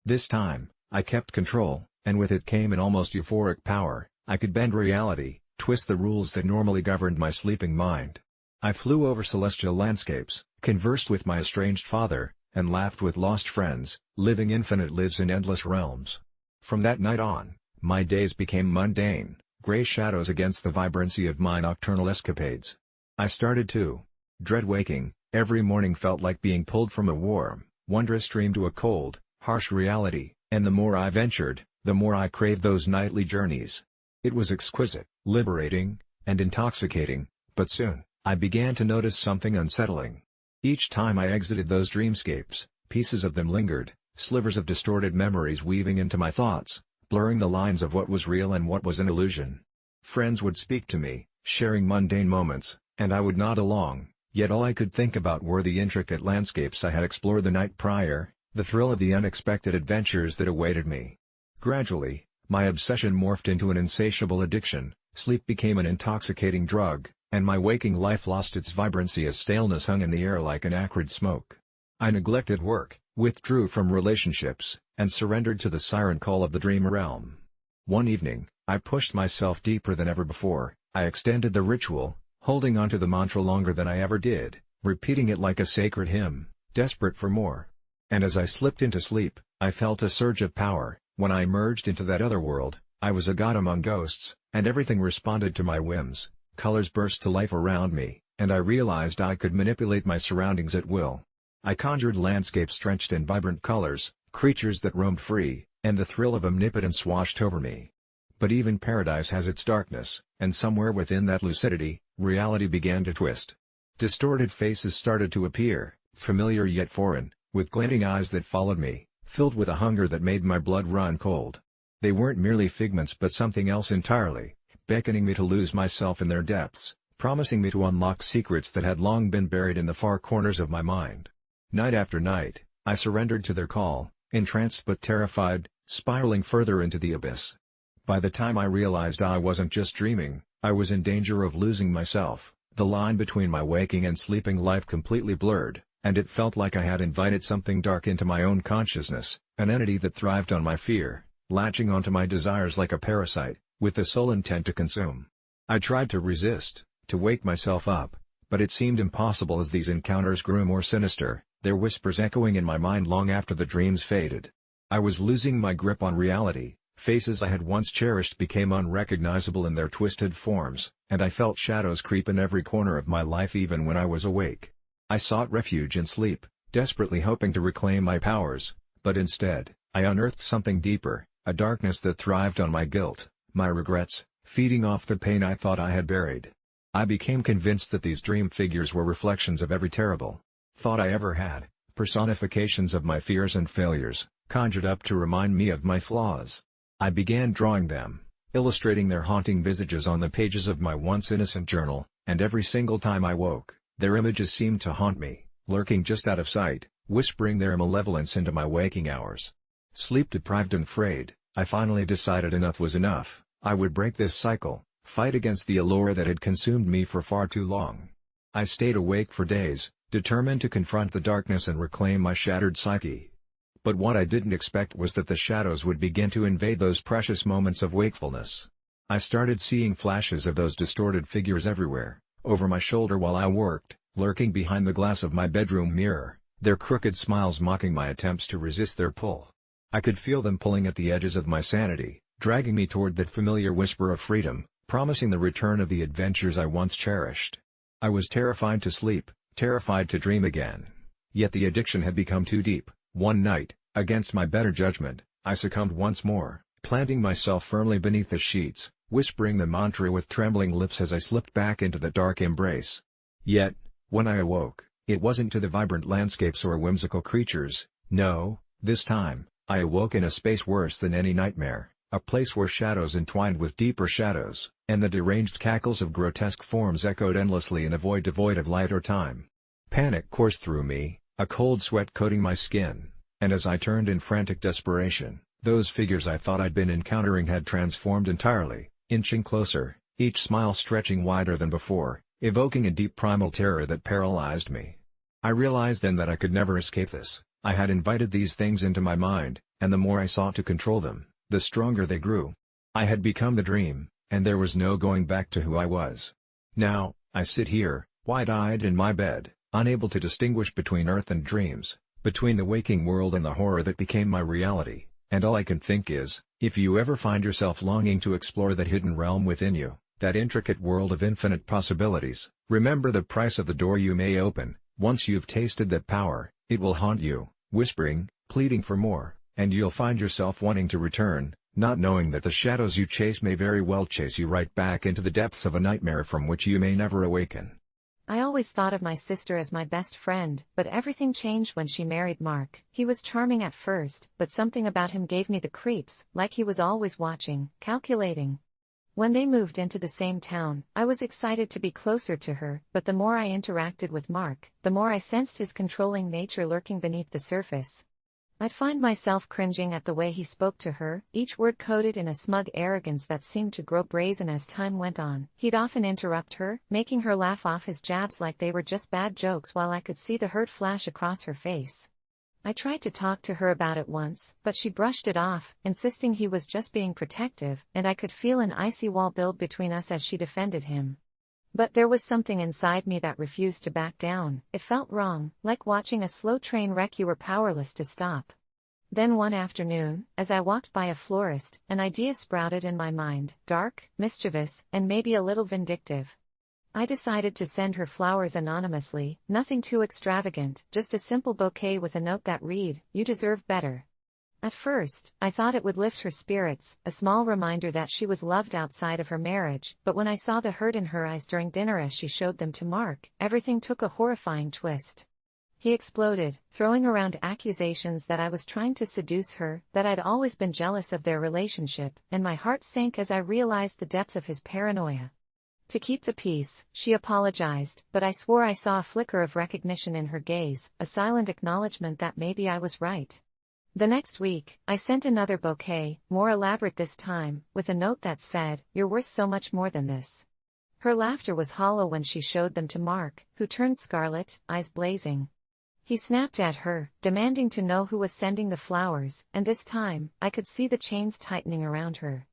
This time, I kept control, and with it came an almost euphoric power. I could bend reality, twist the rules that normally governed my sleeping mind. I flew over celestial landscapes, conversed with my estranged father, and laughed with lost friends, living infinite lives in endless realms. From that night on, my days became mundane, gray shadows against the vibrancy of my nocturnal escapades. I started to dread waking. Every morning felt like being pulled from a warm, wondrous dream to a cold, harsh reality, and the more I ventured, the more I craved those nightly journeys. It was exquisite, liberating, and intoxicating, but soon, I began to notice something unsettling. Each time I exited those dreamscapes, pieces of them lingered, slivers of distorted memories weaving into my thoughts, blurring the lines of what was real and what was an illusion. Friends would speak to me, sharing mundane moments, and I would nod along. Yet all I could think about were the intricate landscapes I had explored the night prior, the thrill of the unexpected adventures that awaited me. Gradually, my obsession morphed into an insatiable addiction, sleep became an intoxicating drug, and my waking life lost its vibrancy as staleness hung in the air like an acrid smoke. I neglected work, withdrew from relationships, and surrendered to the siren call of the dream realm. One evening, I pushed myself deeper than ever before. I extended the ritual, holding onto the mantra longer than I ever did, repeating it like a sacred hymn, desperate for more. And as I slipped into sleep, I felt a surge of power. When I emerged into that other world, I was a god among ghosts, and everything responded to my whims. Colors burst to life around me, and I realized I could manipulate my surroundings at will. I conjured landscapes drenched in vibrant colors, creatures that roamed free, and the thrill of omnipotence washed over me. But even paradise has its darkness, and somewhere within that lucidity, reality began to twist. Distorted faces started to appear, familiar yet foreign, with glinting eyes that followed me, filled with a hunger that made my blood run cold. They weren't merely figments but something else entirely, beckoning me to lose myself in their depths, promising me to unlock secrets that had long been buried in the far corners of my mind. Night after night, I surrendered to their call, entranced but terrified, spiraling further into the abyss. By the time I realized I wasn't just dreaming, I was in danger of losing myself. The line between my waking and sleeping life completely blurred, and it felt like I had invited something dark into my own consciousness, an entity that thrived on my fear, latching onto my desires like a parasite, with the sole intent to consume. I tried to resist, to wake myself up, but it seemed impossible as these encounters grew more sinister, their whispers echoing in my mind long after the dreams faded. I was losing my grip on reality. Faces I had once cherished became unrecognizable in their twisted forms, and I felt shadows creep in every corner of my life even when I was awake. I sought refuge in sleep, desperately hoping to reclaim my powers, but instead, I unearthed something deeper, a darkness that thrived on my guilt, my regrets, feeding off the pain I thought I had buried. I became convinced that these dream figures were reflections of every terrible thought I ever had, personifications of my fears and failures, conjured up to remind me of my flaws. I began drawing them, illustrating their haunting visages on the pages of my once innocent journal, and every single time I woke, their images seemed to haunt me, lurking just out of sight, whispering their malevolence into my waking hours. Sleep-deprived and frayed, I finally decided enough was enough. I would break this cycle, fight against the allure that had consumed me for far too long. I stayed awake for days, determined to confront the darkness and reclaim my shattered psyche. But what I didn't expect was that the shadows would begin to invade those precious moments of wakefulness. I started seeing flashes of those distorted figures everywhere, over my shoulder while I worked, lurking behind the glass of my bedroom mirror, their crooked smiles mocking my attempts to resist their pull. I could feel them pulling at the edges of my sanity, dragging me toward that familiar whisper of freedom, promising the return of the adventures I once cherished. I was terrified to sleep, terrified to dream again. Yet the addiction had become too deep. One night, against my better judgment, I succumbed once more, planting myself firmly beneath the sheets, whispering the mantra with trembling lips as I slipped back into the dark embrace. Yet, when I awoke, it wasn't to the vibrant landscapes or whimsical creatures. No, this time, I awoke in a space worse than any nightmare, a place where shadows entwined with deeper shadows, and the deranged cackles of grotesque forms echoed endlessly in a void devoid of light or time. Panic coursed through me, a cold sweat coating my skin, and as I turned in frantic desperation, those figures I thought I'd been encountering had transformed entirely, inching closer, each smile stretching wider than before, evoking a deep primal terror that paralyzed me. I realized then that I could never escape this. I had invited these things into my mind, and the more I sought to control them, the stronger they grew. I had become the dream, and there was no going back to who I was. Now, I sit here, wide-eyed in my bed, unable to distinguish between earth and dreams, between the waking world and the horror that became my reality, and all I can think is, if you ever find yourself longing to explore that hidden realm within you, that intricate world of infinite possibilities, remember the price of the door you may open. Once you've tasted that power, it will haunt you, whispering, pleading for more, and you'll find yourself wanting to return, not knowing that the shadows you chase may very well chase you right back into the depths of a nightmare from which you may never awaken. I always thought of my sister as my best friend, but everything changed when she married Mark. He was charming at first, but something about him gave me the creeps, like he was always watching, calculating. When they moved into the same town, I was excited to be closer to her, but the more I interacted with Mark, the more I sensed his controlling nature lurking beneath the surface. I'd find myself cringing at the way he spoke to her, each word coated in a smug arrogance that seemed to grow brazen as time went on. He'd often interrupt her, making her laugh off his jabs like they were just bad jokes while I could see the hurt flash across her face. I tried to talk to her about it once, but she brushed it off, insisting he was just being protective, and I could feel an icy wall build between us as she defended him. But there was something inside me that refused to back down. It felt wrong, like watching a slow train wreck you were powerless to stop. Then one afternoon, as I walked by a florist, an idea sprouted in my mind, dark, mischievous, and maybe a little vindictive. I decided to send her flowers anonymously, nothing too extravagant, just a simple bouquet with a note that read, "You deserve better." At first, I thought it would lift her spirits, a small reminder that she was loved outside of her marriage, but when I saw the hurt in her eyes during dinner as she showed them to Mark, everything took a horrifying twist. He exploded, throwing around accusations that I was trying to seduce her, that I'd always been jealous of their relationship, and my heart sank as I realized the depth of his paranoia. To keep the peace, she apologized, but I swore I saw a flicker of recognition in her gaze, a silent acknowledgement that maybe I was right. The next week, I sent another bouquet, more elaborate this time, with a note that said, "You're worth so much more than this." Her laughter was hollow when she showed them to Mark, who turned scarlet, eyes blazing. He snapped at her, demanding to know who was sending the flowers, and this time, I could see the chains tightening around her.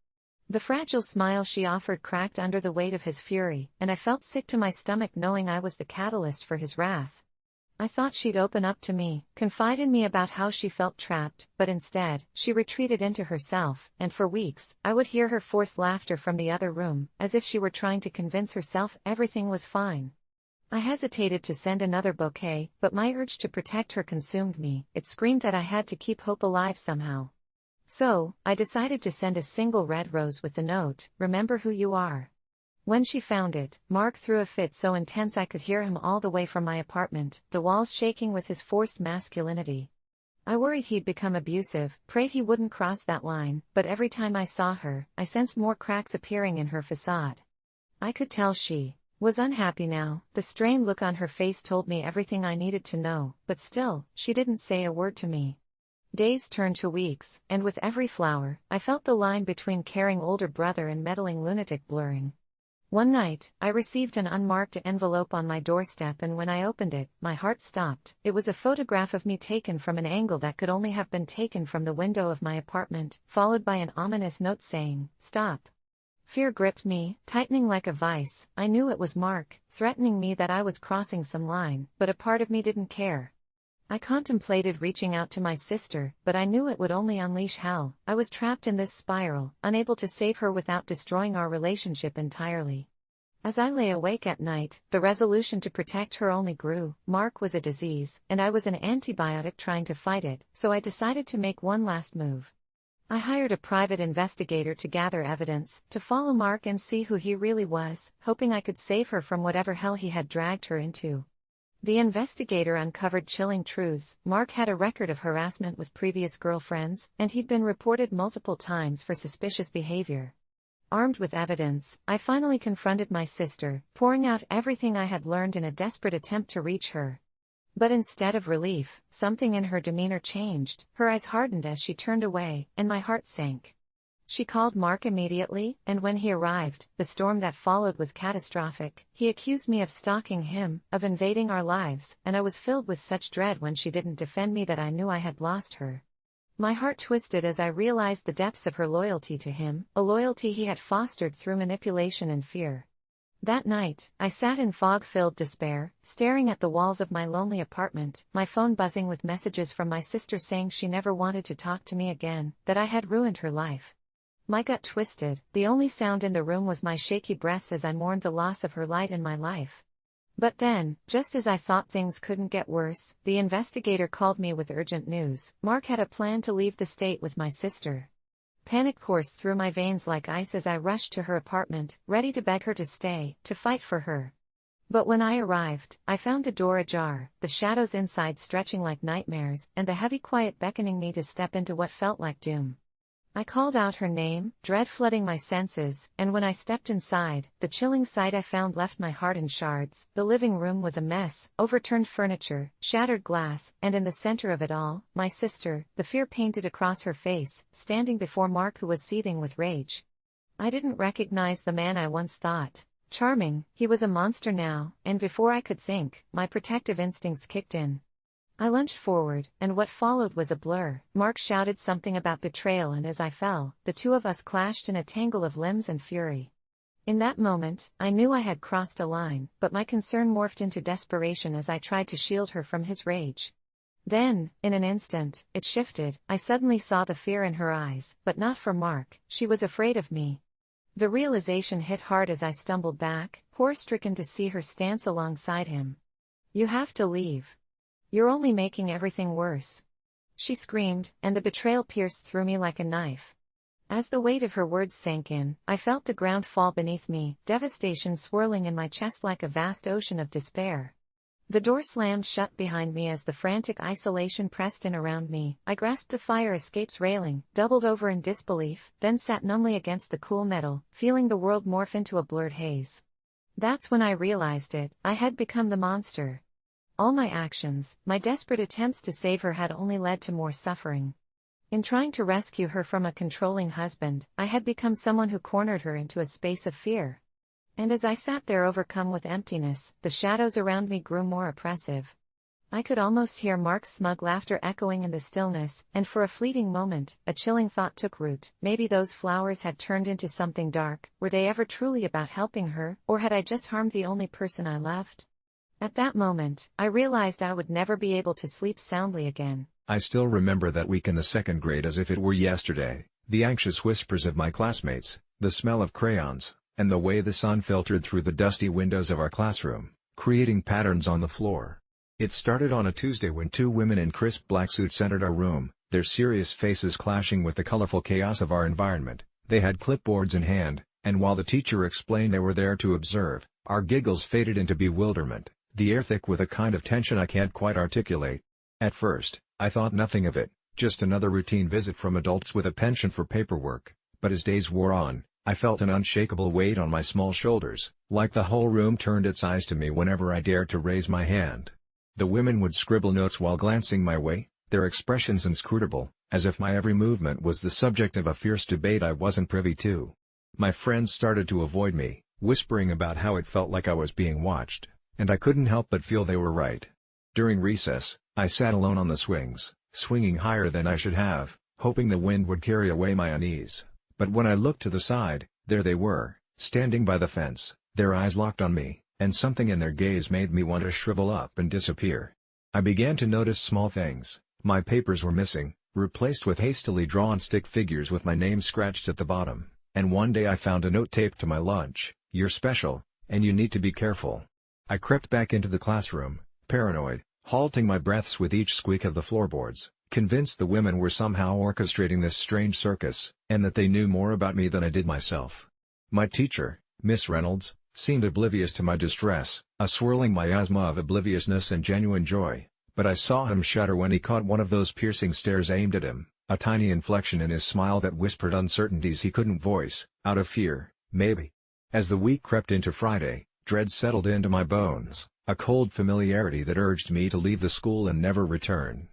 The fragile smile she offered cracked under the weight of his fury, and I felt sick to my stomach knowing I was the catalyst for his wrath. I thought she'd open up to me, confide in me about how she felt trapped, but instead, she retreated into herself, and for weeks, I would hear her forced laughter from the other room, as if she were trying to convince herself everything was fine. I hesitated to send another bouquet, but my urge to protect her consumed me. It screamed that I had to keep hope alive somehow. So, I decided to send a single red rose with the note, "Remember who you are." When she found it, Mark threw a fit so intense I could hear him all the way from my apartment, the walls shaking with his forced masculinity. I worried he'd become abusive, prayed he wouldn't cross that line, but every time I saw her, I sensed more cracks appearing in her facade. I could tell she was unhappy now. The strained look on her face told me everything I needed to know, but still, she didn't say a word to me. Days turned to weeks, and with every flower, I felt the line between caring older brother and meddling lunatic blurring. One night, I received an unmarked envelope on my doorstep, and when I opened it, my heart stopped. It was a photograph of me taken from an angle that could only have been taken from the window of my apartment, followed by an ominous note saying, "Stop." Fear gripped me, tightening like a vice. I knew it was Mark, threatening me that I was crossing some line, but a part of me didn't care. I contemplated reaching out to my sister, but I knew it would only unleash hell. I was trapped in this spiral, unable to save her without destroying our relationship entirely. As I lay awake at night, the resolution to protect her only grew. Mark was a disease, and I was an antibiotic trying to fight it, so I decided to make one last move. I hired a private investigator to gather evidence, to follow Mark and see who he really was, hoping I could save her from whatever hell he had dragged her into. The investigator uncovered chilling truths. Mark had a record of harassment with previous girlfriends, and he'd been reported multiple times for suspicious behavior. Armed with evidence, I finally confronted my sister, pouring out everything I had learned in a desperate attempt to reach her. But instead of relief, something in her demeanor changed. Her eyes hardened as she turned away, and my heart sank. She called Mark immediately, and when he arrived, the storm that followed was catastrophic. He accused me of stalking him, of invading our lives, and I was filled with such dread when she didn't defend me that I knew I had lost her. My heart twisted as I realized the depths of her loyalty to him, a loyalty he had fostered through manipulation and fear. That night, I sat in fog-filled despair, staring at the walls of my lonely apartment, my phone buzzing with messages from my sister saying she never wanted to talk to me again, that I had ruined her life. My gut twisted. The only sound in the room was my shaky breaths as I mourned the loss of her light in my life. But then, just as I thought things couldn't get worse, the investigator called me with urgent news. Mark had a plan to leave the state with my sister. Panic coursed through my veins like ice as I rushed to her apartment, ready to beg her to stay, to fight for her. But when I arrived, I found the door ajar, the shadows inside stretching like nightmares, and the heavy quiet beckoning me to step into what felt like doom. I called out her name, dread flooding my senses, and when I stepped inside, the chilling sight I found left my heart in shards. The living room was a mess, overturned furniture, shattered glass, and in the center of it all, my sister, the fear painted across her face, standing before Mark who was seething with rage. I didn't recognize the man I once thought charming. He was a monster now, and before I could think, my protective instincts kicked in. I lunged forward, and what followed was a blur. Mark shouted something about betrayal, and as I fell, the two of us clashed in a tangle of limbs and fury. In that moment, I knew I had crossed a line, but my concern morphed into desperation as I tried to shield her from his rage. Then, in an instant, it shifted. I suddenly saw the fear in her eyes, but not for Mark. She was afraid of me. The realization hit hard as I stumbled back, horror-stricken to see her stance alongside him. "You have to leave. You're only making everything worse," she screamed, and the betrayal pierced through me like a knife. As the weight of her words sank in, I felt the ground fall beneath me, devastation swirling in my chest like a vast ocean of despair. The door slammed shut behind me as the frantic isolation pressed in around me. I grasped the fire escape's railing, doubled over in disbelief, then sat numbly against the cool metal, feeling the world morph into a blurred haze. That's when I realized it. I had become the monster. All my actions, my desperate attempts to save her had only led to more suffering. In trying to rescue her from a controlling husband, I had become someone who cornered her into a space of fear. And as I sat there overcome with emptiness, the shadows around me grew more oppressive. I could almost hear Mark's smug laughter echoing in the stillness, and for a fleeting moment, a chilling thought took root. Maybe those flowers had turned into something dark. Were they ever truly about helping her, or had I just harmed the only person I loved? At that moment, I realized I would never be able to sleep soundly again. I still remember that week in the second grade as if it were yesterday, the anxious whispers of my classmates, the smell of crayons, and the way the sun filtered through the dusty windows of our classroom, creating patterns on the floor. It started on a Tuesday when two women in crisp black suits entered our room, their serious faces clashing with the colorful chaos of our environment. They had clipboards in hand, and while the teacher explained they were there to observe, our giggles faded into bewilderment, the air thick with a kind of tension I can't quite articulate. At first, I thought nothing of it, just another routine visit from adults with a penchant for paperwork, but as days wore on, I felt an unshakable weight on my small shoulders, like the whole room turned its eyes to me whenever I dared to raise my hand. The women would scribble notes while glancing my way, their expressions inscrutable, as if my every movement was the subject of a fierce debate I wasn't privy to. My friends started to avoid me, whispering about how it felt like I was being watched, and I couldn't help but feel they were right. During recess, I sat alone on the swings, swinging higher than I should have, hoping the wind would carry away my unease. But when I looked to the side, There they were, standing by the fence, their eyes locked on me, and something in their gaze made me want to shrivel up and disappear. I began to notice small things. My papers were missing, replaced with hastily drawn stick figures with my name scratched at the bottom, and one day I found a note taped to my lunch: "You're special, and you need to be careful." I crept back into the classroom, paranoid, halting my breaths with each squeak of the floorboards, convinced the women were somehow orchestrating this strange circus, and that they knew more about me than I did myself. My teacher, Miss Reynolds, seemed oblivious to my distress, a swirling miasma of obliviousness and genuine joy, but I saw him shudder when he caught one of those piercing stares aimed at him, a tiny inflection in his smile that whispered uncertainties he couldn't voice, out of fear, maybe. As the week crept into Friday, dread settled into my bones, a cold familiarity that urged me to leave the school and never return.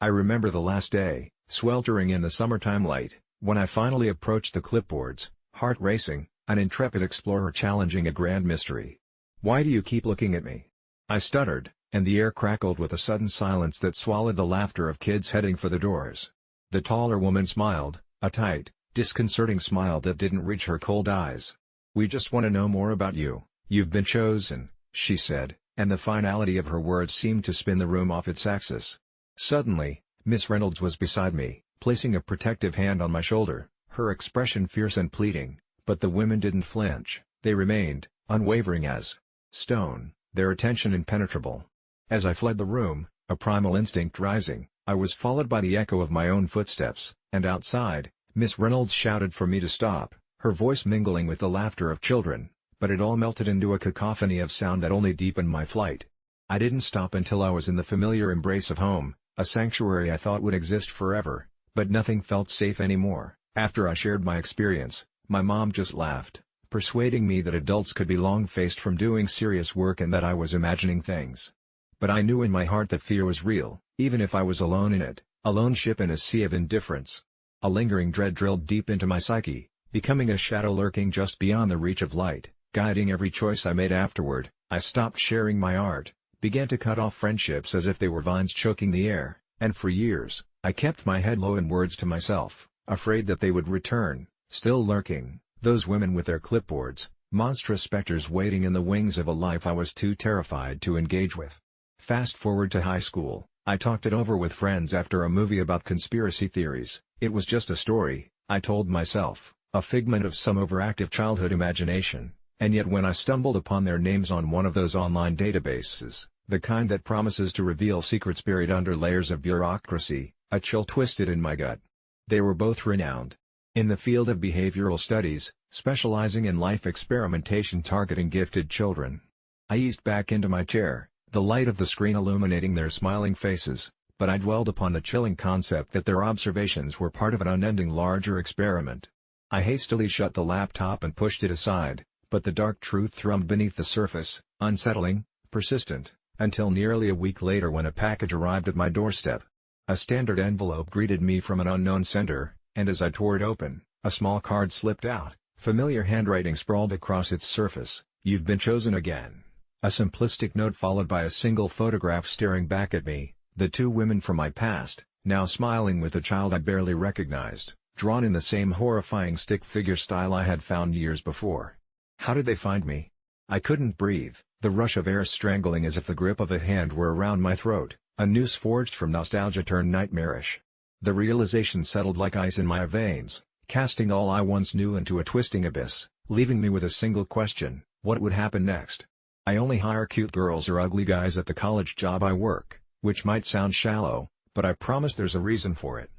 I remember the last day, sweltering in the summertime light, when I finally approached the clipboards, heart racing, an intrepid explorer challenging a grand mystery. "Why do you keep looking at me?" I stuttered, and the air crackled with a sudden silence that swallowed the laughter of kids heading for the doors. The taller woman smiled, a tight, disconcerting smile that didn't reach her cold eyes. "We just want to know more about you. You've been chosen," she said, and the finality of her words seemed to spin the room off its axis. Suddenly, Miss Reynolds was beside me, placing a protective hand on my shoulder, her expression fierce and pleading, but the women didn't flinch. They remained, unwavering as stone, their attention impenetrable. As I fled the room, a primal instinct rising, I was followed by the echo of my own footsteps, and outside, Miss Reynolds shouted for me to stop, her voice mingling with the laughter of children, but it all melted into a cacophony of sound that only deepened my flight. I didn't stop until I was in the familiar embrace of home, a sanctuary I thought would exist forever, but nothing felt safe anymore. After I shared my experience, my mom just laughed, persuading me that adults could be long-faced from doing serious work and that I was imagining things. But I knew in my heart that fear was real, even if I was alone in it, a lone ship in a sea of indifference. A lingering dread drilled deep into my psyche, becoming a shadow lurking just beyond the reach of light, guiding every choice I made afterward. I stopped sharing my art, began to cut off friendships as if they were vines choking the air, and for years, I kept my head low in words to myself, afraid that they would return, still lurking, those women with their clipboards, monstrous specters waiting in the wings of a life I was too terrified to engage with. Fast forward to high school, I talked it over with friends after a movie about conspiracy theories. It was just a story, I told myself, a figment of some overactive childhood imagination, and yet when I stumbled upon their names on one of those online databases, the kind that promises to reveal secrets buried under layers of bureaucracy, a chill twisted in my gut. They were both renowned in the field of behavioral studies, specializing in life experimentation targeting gifted children. I eased back into my chair, the light of the screen illuminating their smiling faces, but I dwelled upon the chilling concept that their observations were part of an unending larger experiment. I hastily shut the laptop and pushed it aside, but the dark truth thrummed beneath the surface, unsettling, persistent, until nearly a week later when a package arrived at my doorstep. A standard envelope greeted me from an unknown sender, and as I tore it open, a small card slipped out, familiar handwriting sprawled across its surface: "You've been chosen again." A simplistic note followed by a single photograph staring back at me, the two women from my past, now smiling with a child I barely recognized, drawn in the same horrifying stick figure style I had found years before. How did they find me? I couldn't breathe, the rush of air strangling as if the grip of a hand were around my throat, a noose forged from nostalgia turned nightmarish. The realization settled like ice in my veins, casting all I once knew into a twisting abyss, leaving me with a single question: what would happen next? I only hire cute girls or ugly guys at the college job I work, which might sound shallow, but I promise there's a reason for it.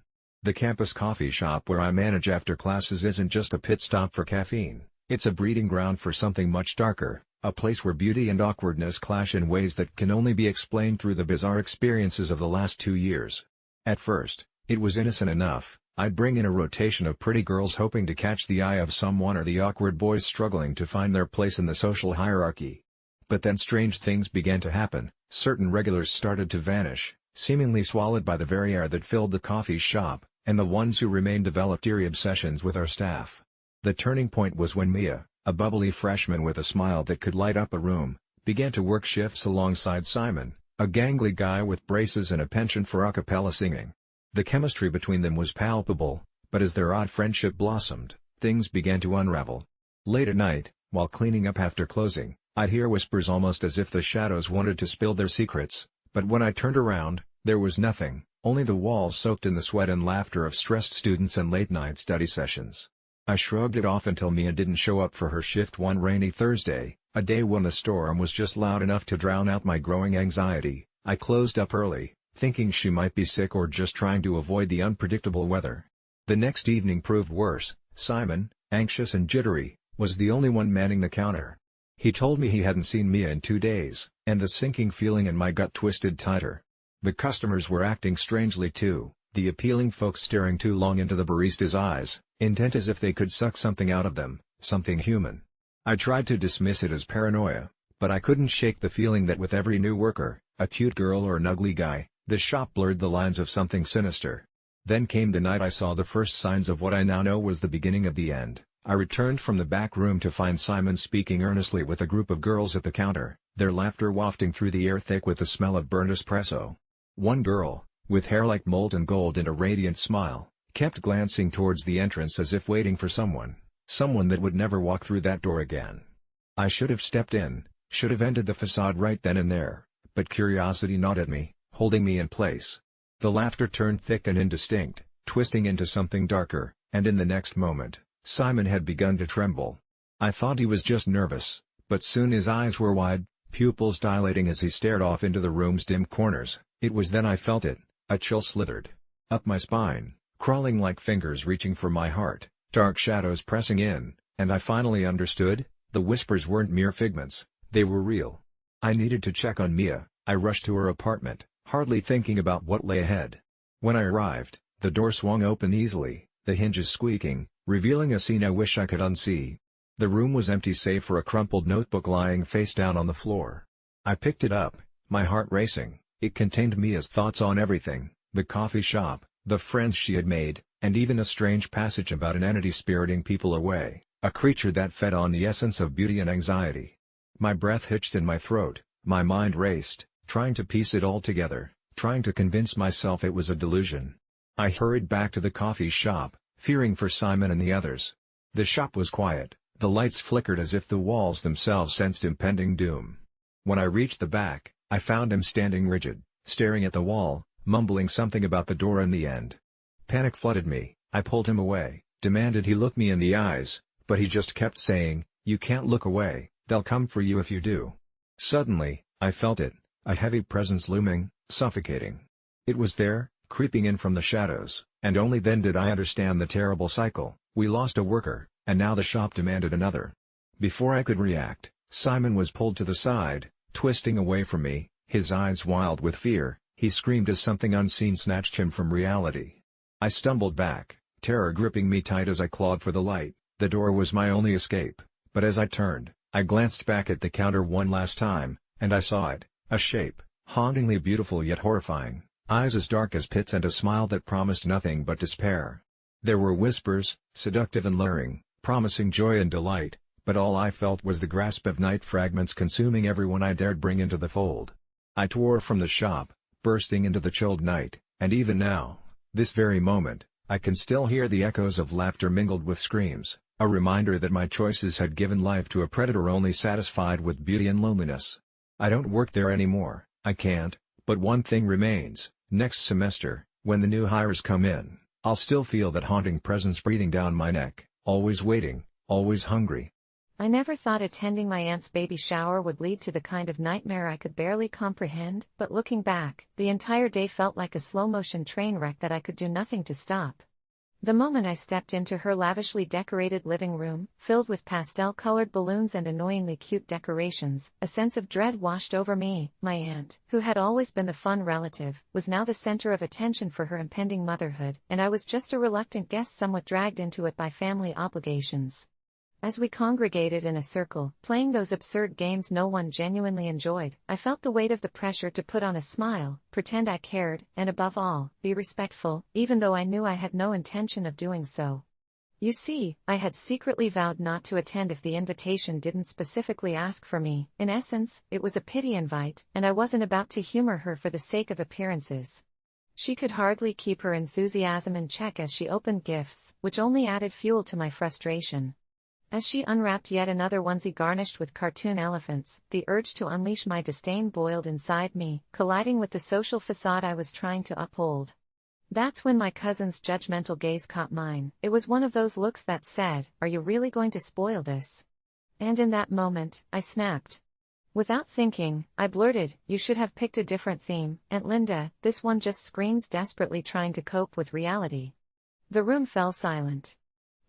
The campus coffee shop where I manage after classes isn't just a pit stop for caffeine, it's a breeding ground for something much darker, a place where beauty and awkwardness clash in ways that can only be explained through the bizarre experiences of the last 2 years. At first, it was innocent enough. I'd bring in a rotation of pretty girls hoping to catch the eye of someone or the awkward boys struggling to find their place in the social hierarchy. But then strange things began to happen. Certain regulars started to vanish, seemingly swallowed by the very air that filled the coffee shop, and the ones who remained developed eerie obsessions with our staff. The turning point was when Mia, a bubbly freshman with a smile that could light up a room, began to work shifts alongside Simon, a gangly guy with braces and a penchant for a cappella singing. The chemistry between them was palpable, but as their odd friendship blossomed, things began to unravel. Late at night, while cleaning up after closing, I'd hear whispers almost as if the shadows wanted to spill their secrets, but when I turned around, there was nothing, only the walls soaked in the sweat and laughter of stressed students and late-night study sessions. I shrugged it off until Mia didn't show up for her shift one rainy Thursday, a day when the storm was just loud enough to drown out my growing anxiety. I closed up early, thinking she might be sick or just trying to avoid the unpredictable weather. The next evening proved worse. Simon, anxious and jittery, was the only one manning the counter. He told me he hadn't seen Mia in 2 days, and the sinking feeling in my gut twisted tighter. The customers were acting strangely too, the appealing folks staring too long into the barista's eyes, intent as if they could suck something out of them, something human. I tried to dismiss it as paranoia, but I couldn't shake the feeling that with every new worker, a cute girl or an ugly guy, the shop blurred the lines of something sinister. Then came the night I saw the first signs of what I now know was the beginning of the end. I returned from the back room to find Simon speaking earnestly with a group of girls at the counter, their laughter wafting through the air thick with the smell of burnt espresso. One girl, with hair like molten gold and a radiant smile, kept glancing towards the entrance as if waiting for someone that would never walk through that door again. I should have stepped in, should have ended the facade right then and there, but curiosity gnawed at me, holding me in place. The laughter turned thick and indistinct, twisting into something darker, and in the next moment, Simon had begun to tremble. I thought he was just nervous, but soon his eyes were wide, pupils dilating as he stared off into the room's dim corners. It was then I felt it, a chill slithered up my spine, crawling like fingers reaching for my heart, dark shadows pressing in, and I finally understood, the whispers weren't mere figments, they were real. I needed to check on Mia. I rushed to her apartment, hardly thinking about what lay ahead. When I arrived, the door swung open easily, the hinges squeaking, revealing a scene I wish I could unsee. The room was empty save for a crumpled notebook lying face down on the floor. I picked it up, my heart racing. It contained Mia's thoughts on everything, the coffee shop, the friends she had made, and even a strange passage about an entity spiriting people away, a creature that fed on the essence of beauty and anxiety. My breath hitched in my throat, my mind raced, trying to piece it all together, trying to convince myself it was a delusion. I hurried back to the coffee shop, fearing for Simon and the others. The shop was quiet, the lights flickered as if the walls themselves sensed impending doom. When I reached the back, I found him standing rigid, staring at the wall, mumbling something about the door and the end. Panic flooded me. I pulled him away, demanded he look me in the eyes, but he just kept saying, "You can't look away, they'll come for you if you do." Suddenly, I felt it, a heavy presence looming, suffocating. It was there, creeping in from the shadows, and only then did I understand the terrible cycle. We lost a worker, and now the shop demanded another. Before I could react, Simon was pulled to the side, twisting away from me, his eyes wild with fear. He screamed as something unseen snatched him from reality. I stumbled back, terror gripping me tight as I clawed for the light. The door was my only escape, but as I turned, I glanced back at the counter one last time, and I saw it, a shape, hauntingly beautiful yet horrifying, eyes as dark as pits and a smile that promised nothing but despair. There were whispers, seductive and luring, promising joy and delight, but all I felt was the grasp of night fragments consuming everyone I dared bring into the fold. I tore from the shop, bursting into the chilled night, and even now, this very moment, I can still hear the echoes of laughter mingled with screams, a reminder that my choices had given life to a predator only satisfied with beauty and loneliness. I don't work there anymore, I can't, but one thing remains: next semester, when the new hires come in, I'll still feel that haunting presence breathing down my neck, always waiting, always hungry. I never thought attending my aunt's baby shower would lead to the kind of nightmare I could barely comprehend, but looking back, the entire day felt like a slow-motion train wreck that I could do nothing to stop. The moment I stepped into her lavishly decorated living room, filled with pastel-colored balloons and annoyingly cute decorations, a sense of dread washed over me. My aunt, who had always been the fun relative, was now the center of attention for her impending motherhood, and I was just a reluctant guest somewhat dragged into it by family obligations. As we congregated in a circle, playing those absurd games no one genuinely enjoyed, I felt the weight of the pressure to put on a smile, pretend I cared, and above all, be respectful, even though I knew I had no intention of doing so. You see, I had secretly vowed not to attend if the invitation didn't specifically ask for me. In essence, it was a pity invite, and I wasn't about to humor her for the sake of appearances. She could hardly keep her enthusiasm in check as she opened gifts, which only added fuel to my frustration. As she unwrapped yet another onesie garnished with cartoon elephants, the urge to unleash my disdain boiled inside me, colliding with the social facade I was trying to uphold. That's when my cousin's judgmental gaze caught mine. It was one of those looks that said, "Are you really going to spoil this?" And in that moment, I snapped. Without thinking, I blurted, "You should have picked a different theme, Aunt Linda, this one just screams desperately trying to cope with reality." The room fell silent.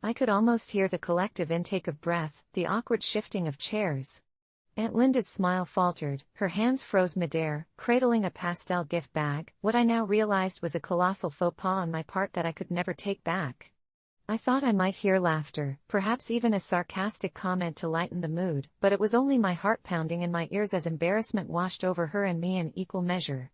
I could almost hear the collective intake of breath, the awkward shifting of chairs. Aunt Linda's smile faltered, her hands froze midair, cradling a pastel gift bag. What I now realized was a colossal faux pas on my part that I could never take back. I thought I might hear laughter, perhaps even a sarcastic comment to lighten the mood, but it was only my heart pounding in my ears as embarrassment washed over her and me in equal measure.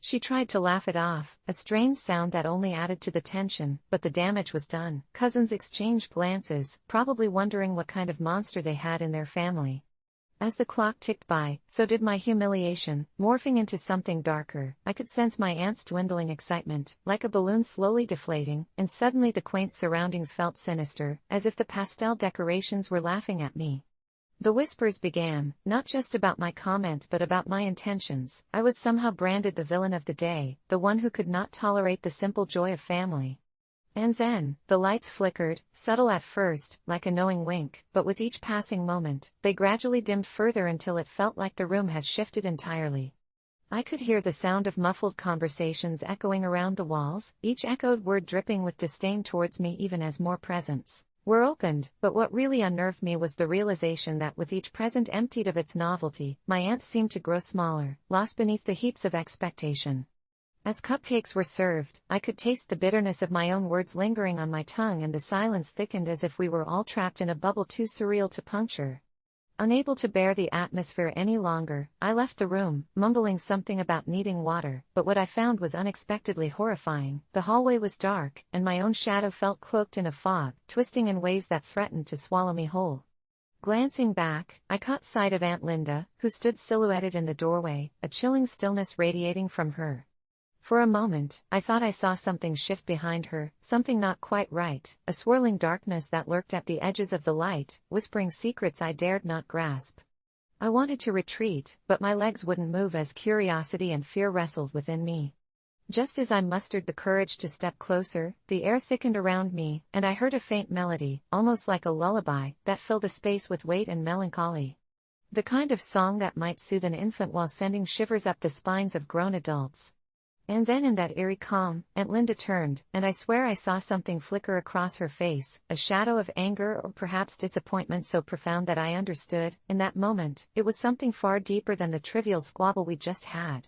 She tried to laugh it off, a strange sound that only added to the tension, but the damage was done. Cousins exchanged glances, probably wondering what kind of monster they had in their family. As the clock ticked by, so did my humiliation, morphing into something darker. I could sense my aunt's dwindling excitement, like a balloon slowly deflating, and suddenly the quaint surroundings felt sinister, as if the pastel decorations were laughing at me. The whispers began, not just about my comment but about my intentions. I was somehow branded the villain of the day, the one who could not tolerate the simple joy of family. And then, the lights flickered, subtle at first, like a knowing wink, but with each passing moment, they gradually dimmed further until it felt like the room had shifted entirely. I could hear the sound of muffled conversations echoing around the walls, each echoed word dripping with disdain towards me even as more presents were opened, but what really unnerved me was the realization that with each present emptied of its novelty, my aunt seemed to grow smaller, lost beneath the heaps of expectation. As cupcakes were served, I could taste the bitterness of my own words lingering on my tongue, and the silence thickened as if we were all trapped in a bubble too surreal to puncture. Unable to bear the atmosphere any longer, I left the room, mumbling something about needing water, but what I found was unexpectedly horrifying. The hallway was dark, and my own shadow felt cloaked in a fog, twisting in ways that threatened to swallow me whole. Glancing back, I caught sight of Aunt Linda, who stood silhouetted in the doorway, a chilling stillness radiating from her. For a moment, I thought I saw something shift behind her, something not quite right, a swirling darkness that lurked at the edges of the light, whispering secrets I dared not grasp. I wanted to retreat, but my legs wouldn't move as curiosity and fear wrestled within me. Just as I mustered the courage to step closer, the air thickened around me, and I heard a faint melody, almost like a lullaby, that filled the space with weight and melancholy. The kind of song that might soothe an infant while sending shivers up the spines of grown adults. And then in that eerie calm, Aunt Linda turned, and I swear I saw something flicker across her face, a shadow of anger or perhaps disappointment so profound that I understood. In that moment, it was something far deeper than the trivial squabble we just had.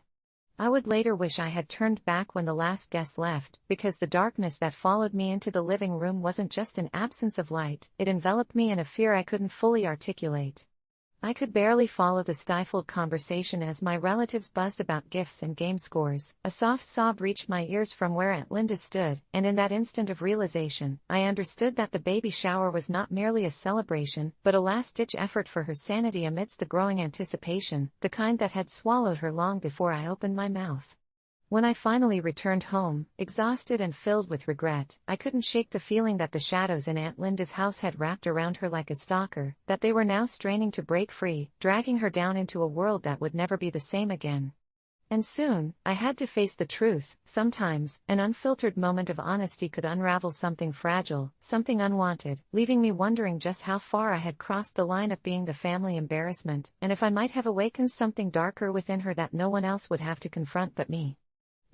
I would later wish I had turned back when the last guest left, because the darkness that followed me into the living room wasn't just an absence of light, it enveloped me in a fear I couldn't fully articulate. I could barely follow the stifled conversation as my relatives buzzed about gifts and game scores. A soft sob reached my ears from where Aunt Linda stood, and in that instant of realization, I understood that the baby shower was not merely a celebration, but a last-ditch effort for her sanity amidst the growing anticipation, the kind that had swallowed her long before I opened my mouth. When I finally returned home, exhausted and filled with regret, I couldn't shake the feeling that the shadows in Aunt Linda's house had wrapped around her like a stalker, that they were now straining to break free, dragging her down into a world that would never be the same again. And soon, I had to face the truth. Sometimes, an unfiltered moment of honesty could unravel something fragile, something unwanted, leaving me wondering just how far I had crossed the line of being the family embarrassment, and if I might have awakened something darker within her that no one else would have to confront but me.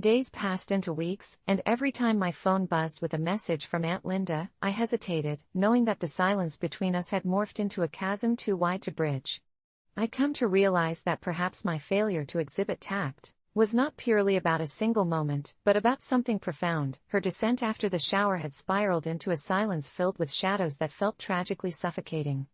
Days passed into weeks, and every time my phone buzzed with a message from Aunt Linda, I hesitated, knowing that the silence between us had morphed into a chasm too wide to bridge. I'd come to realize that perhaps my failure to exhibit tact was not purely about a single moment, but about something profound. Her descent after the shower had spiraled into a silence filled with shadows that felt tragically suffocating.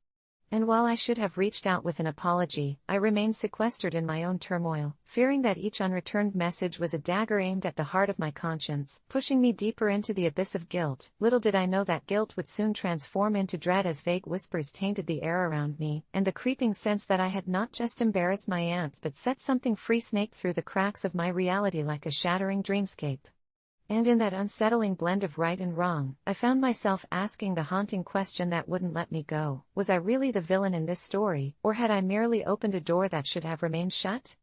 And while I should have reached out with an apology, I remained sequestered in my own turmoil, fearing that each unreturned message was a dagger aimed at the heart of my conscience, pushing me deeper into the abyss of guilt. Little did I know that guilt would soon transform into dread as vague whispers tainted the air around me, and the creeping sense that I had not just embarrassed my aunt but set something free snaked through the cracks of my reality like a shattering dreamscape. And in that unsettling blend of right and wrong, I found myself asking the haunting question that wouldn't let me go: was I really the villain in this story, or had I merely opened a door that should have remained shut?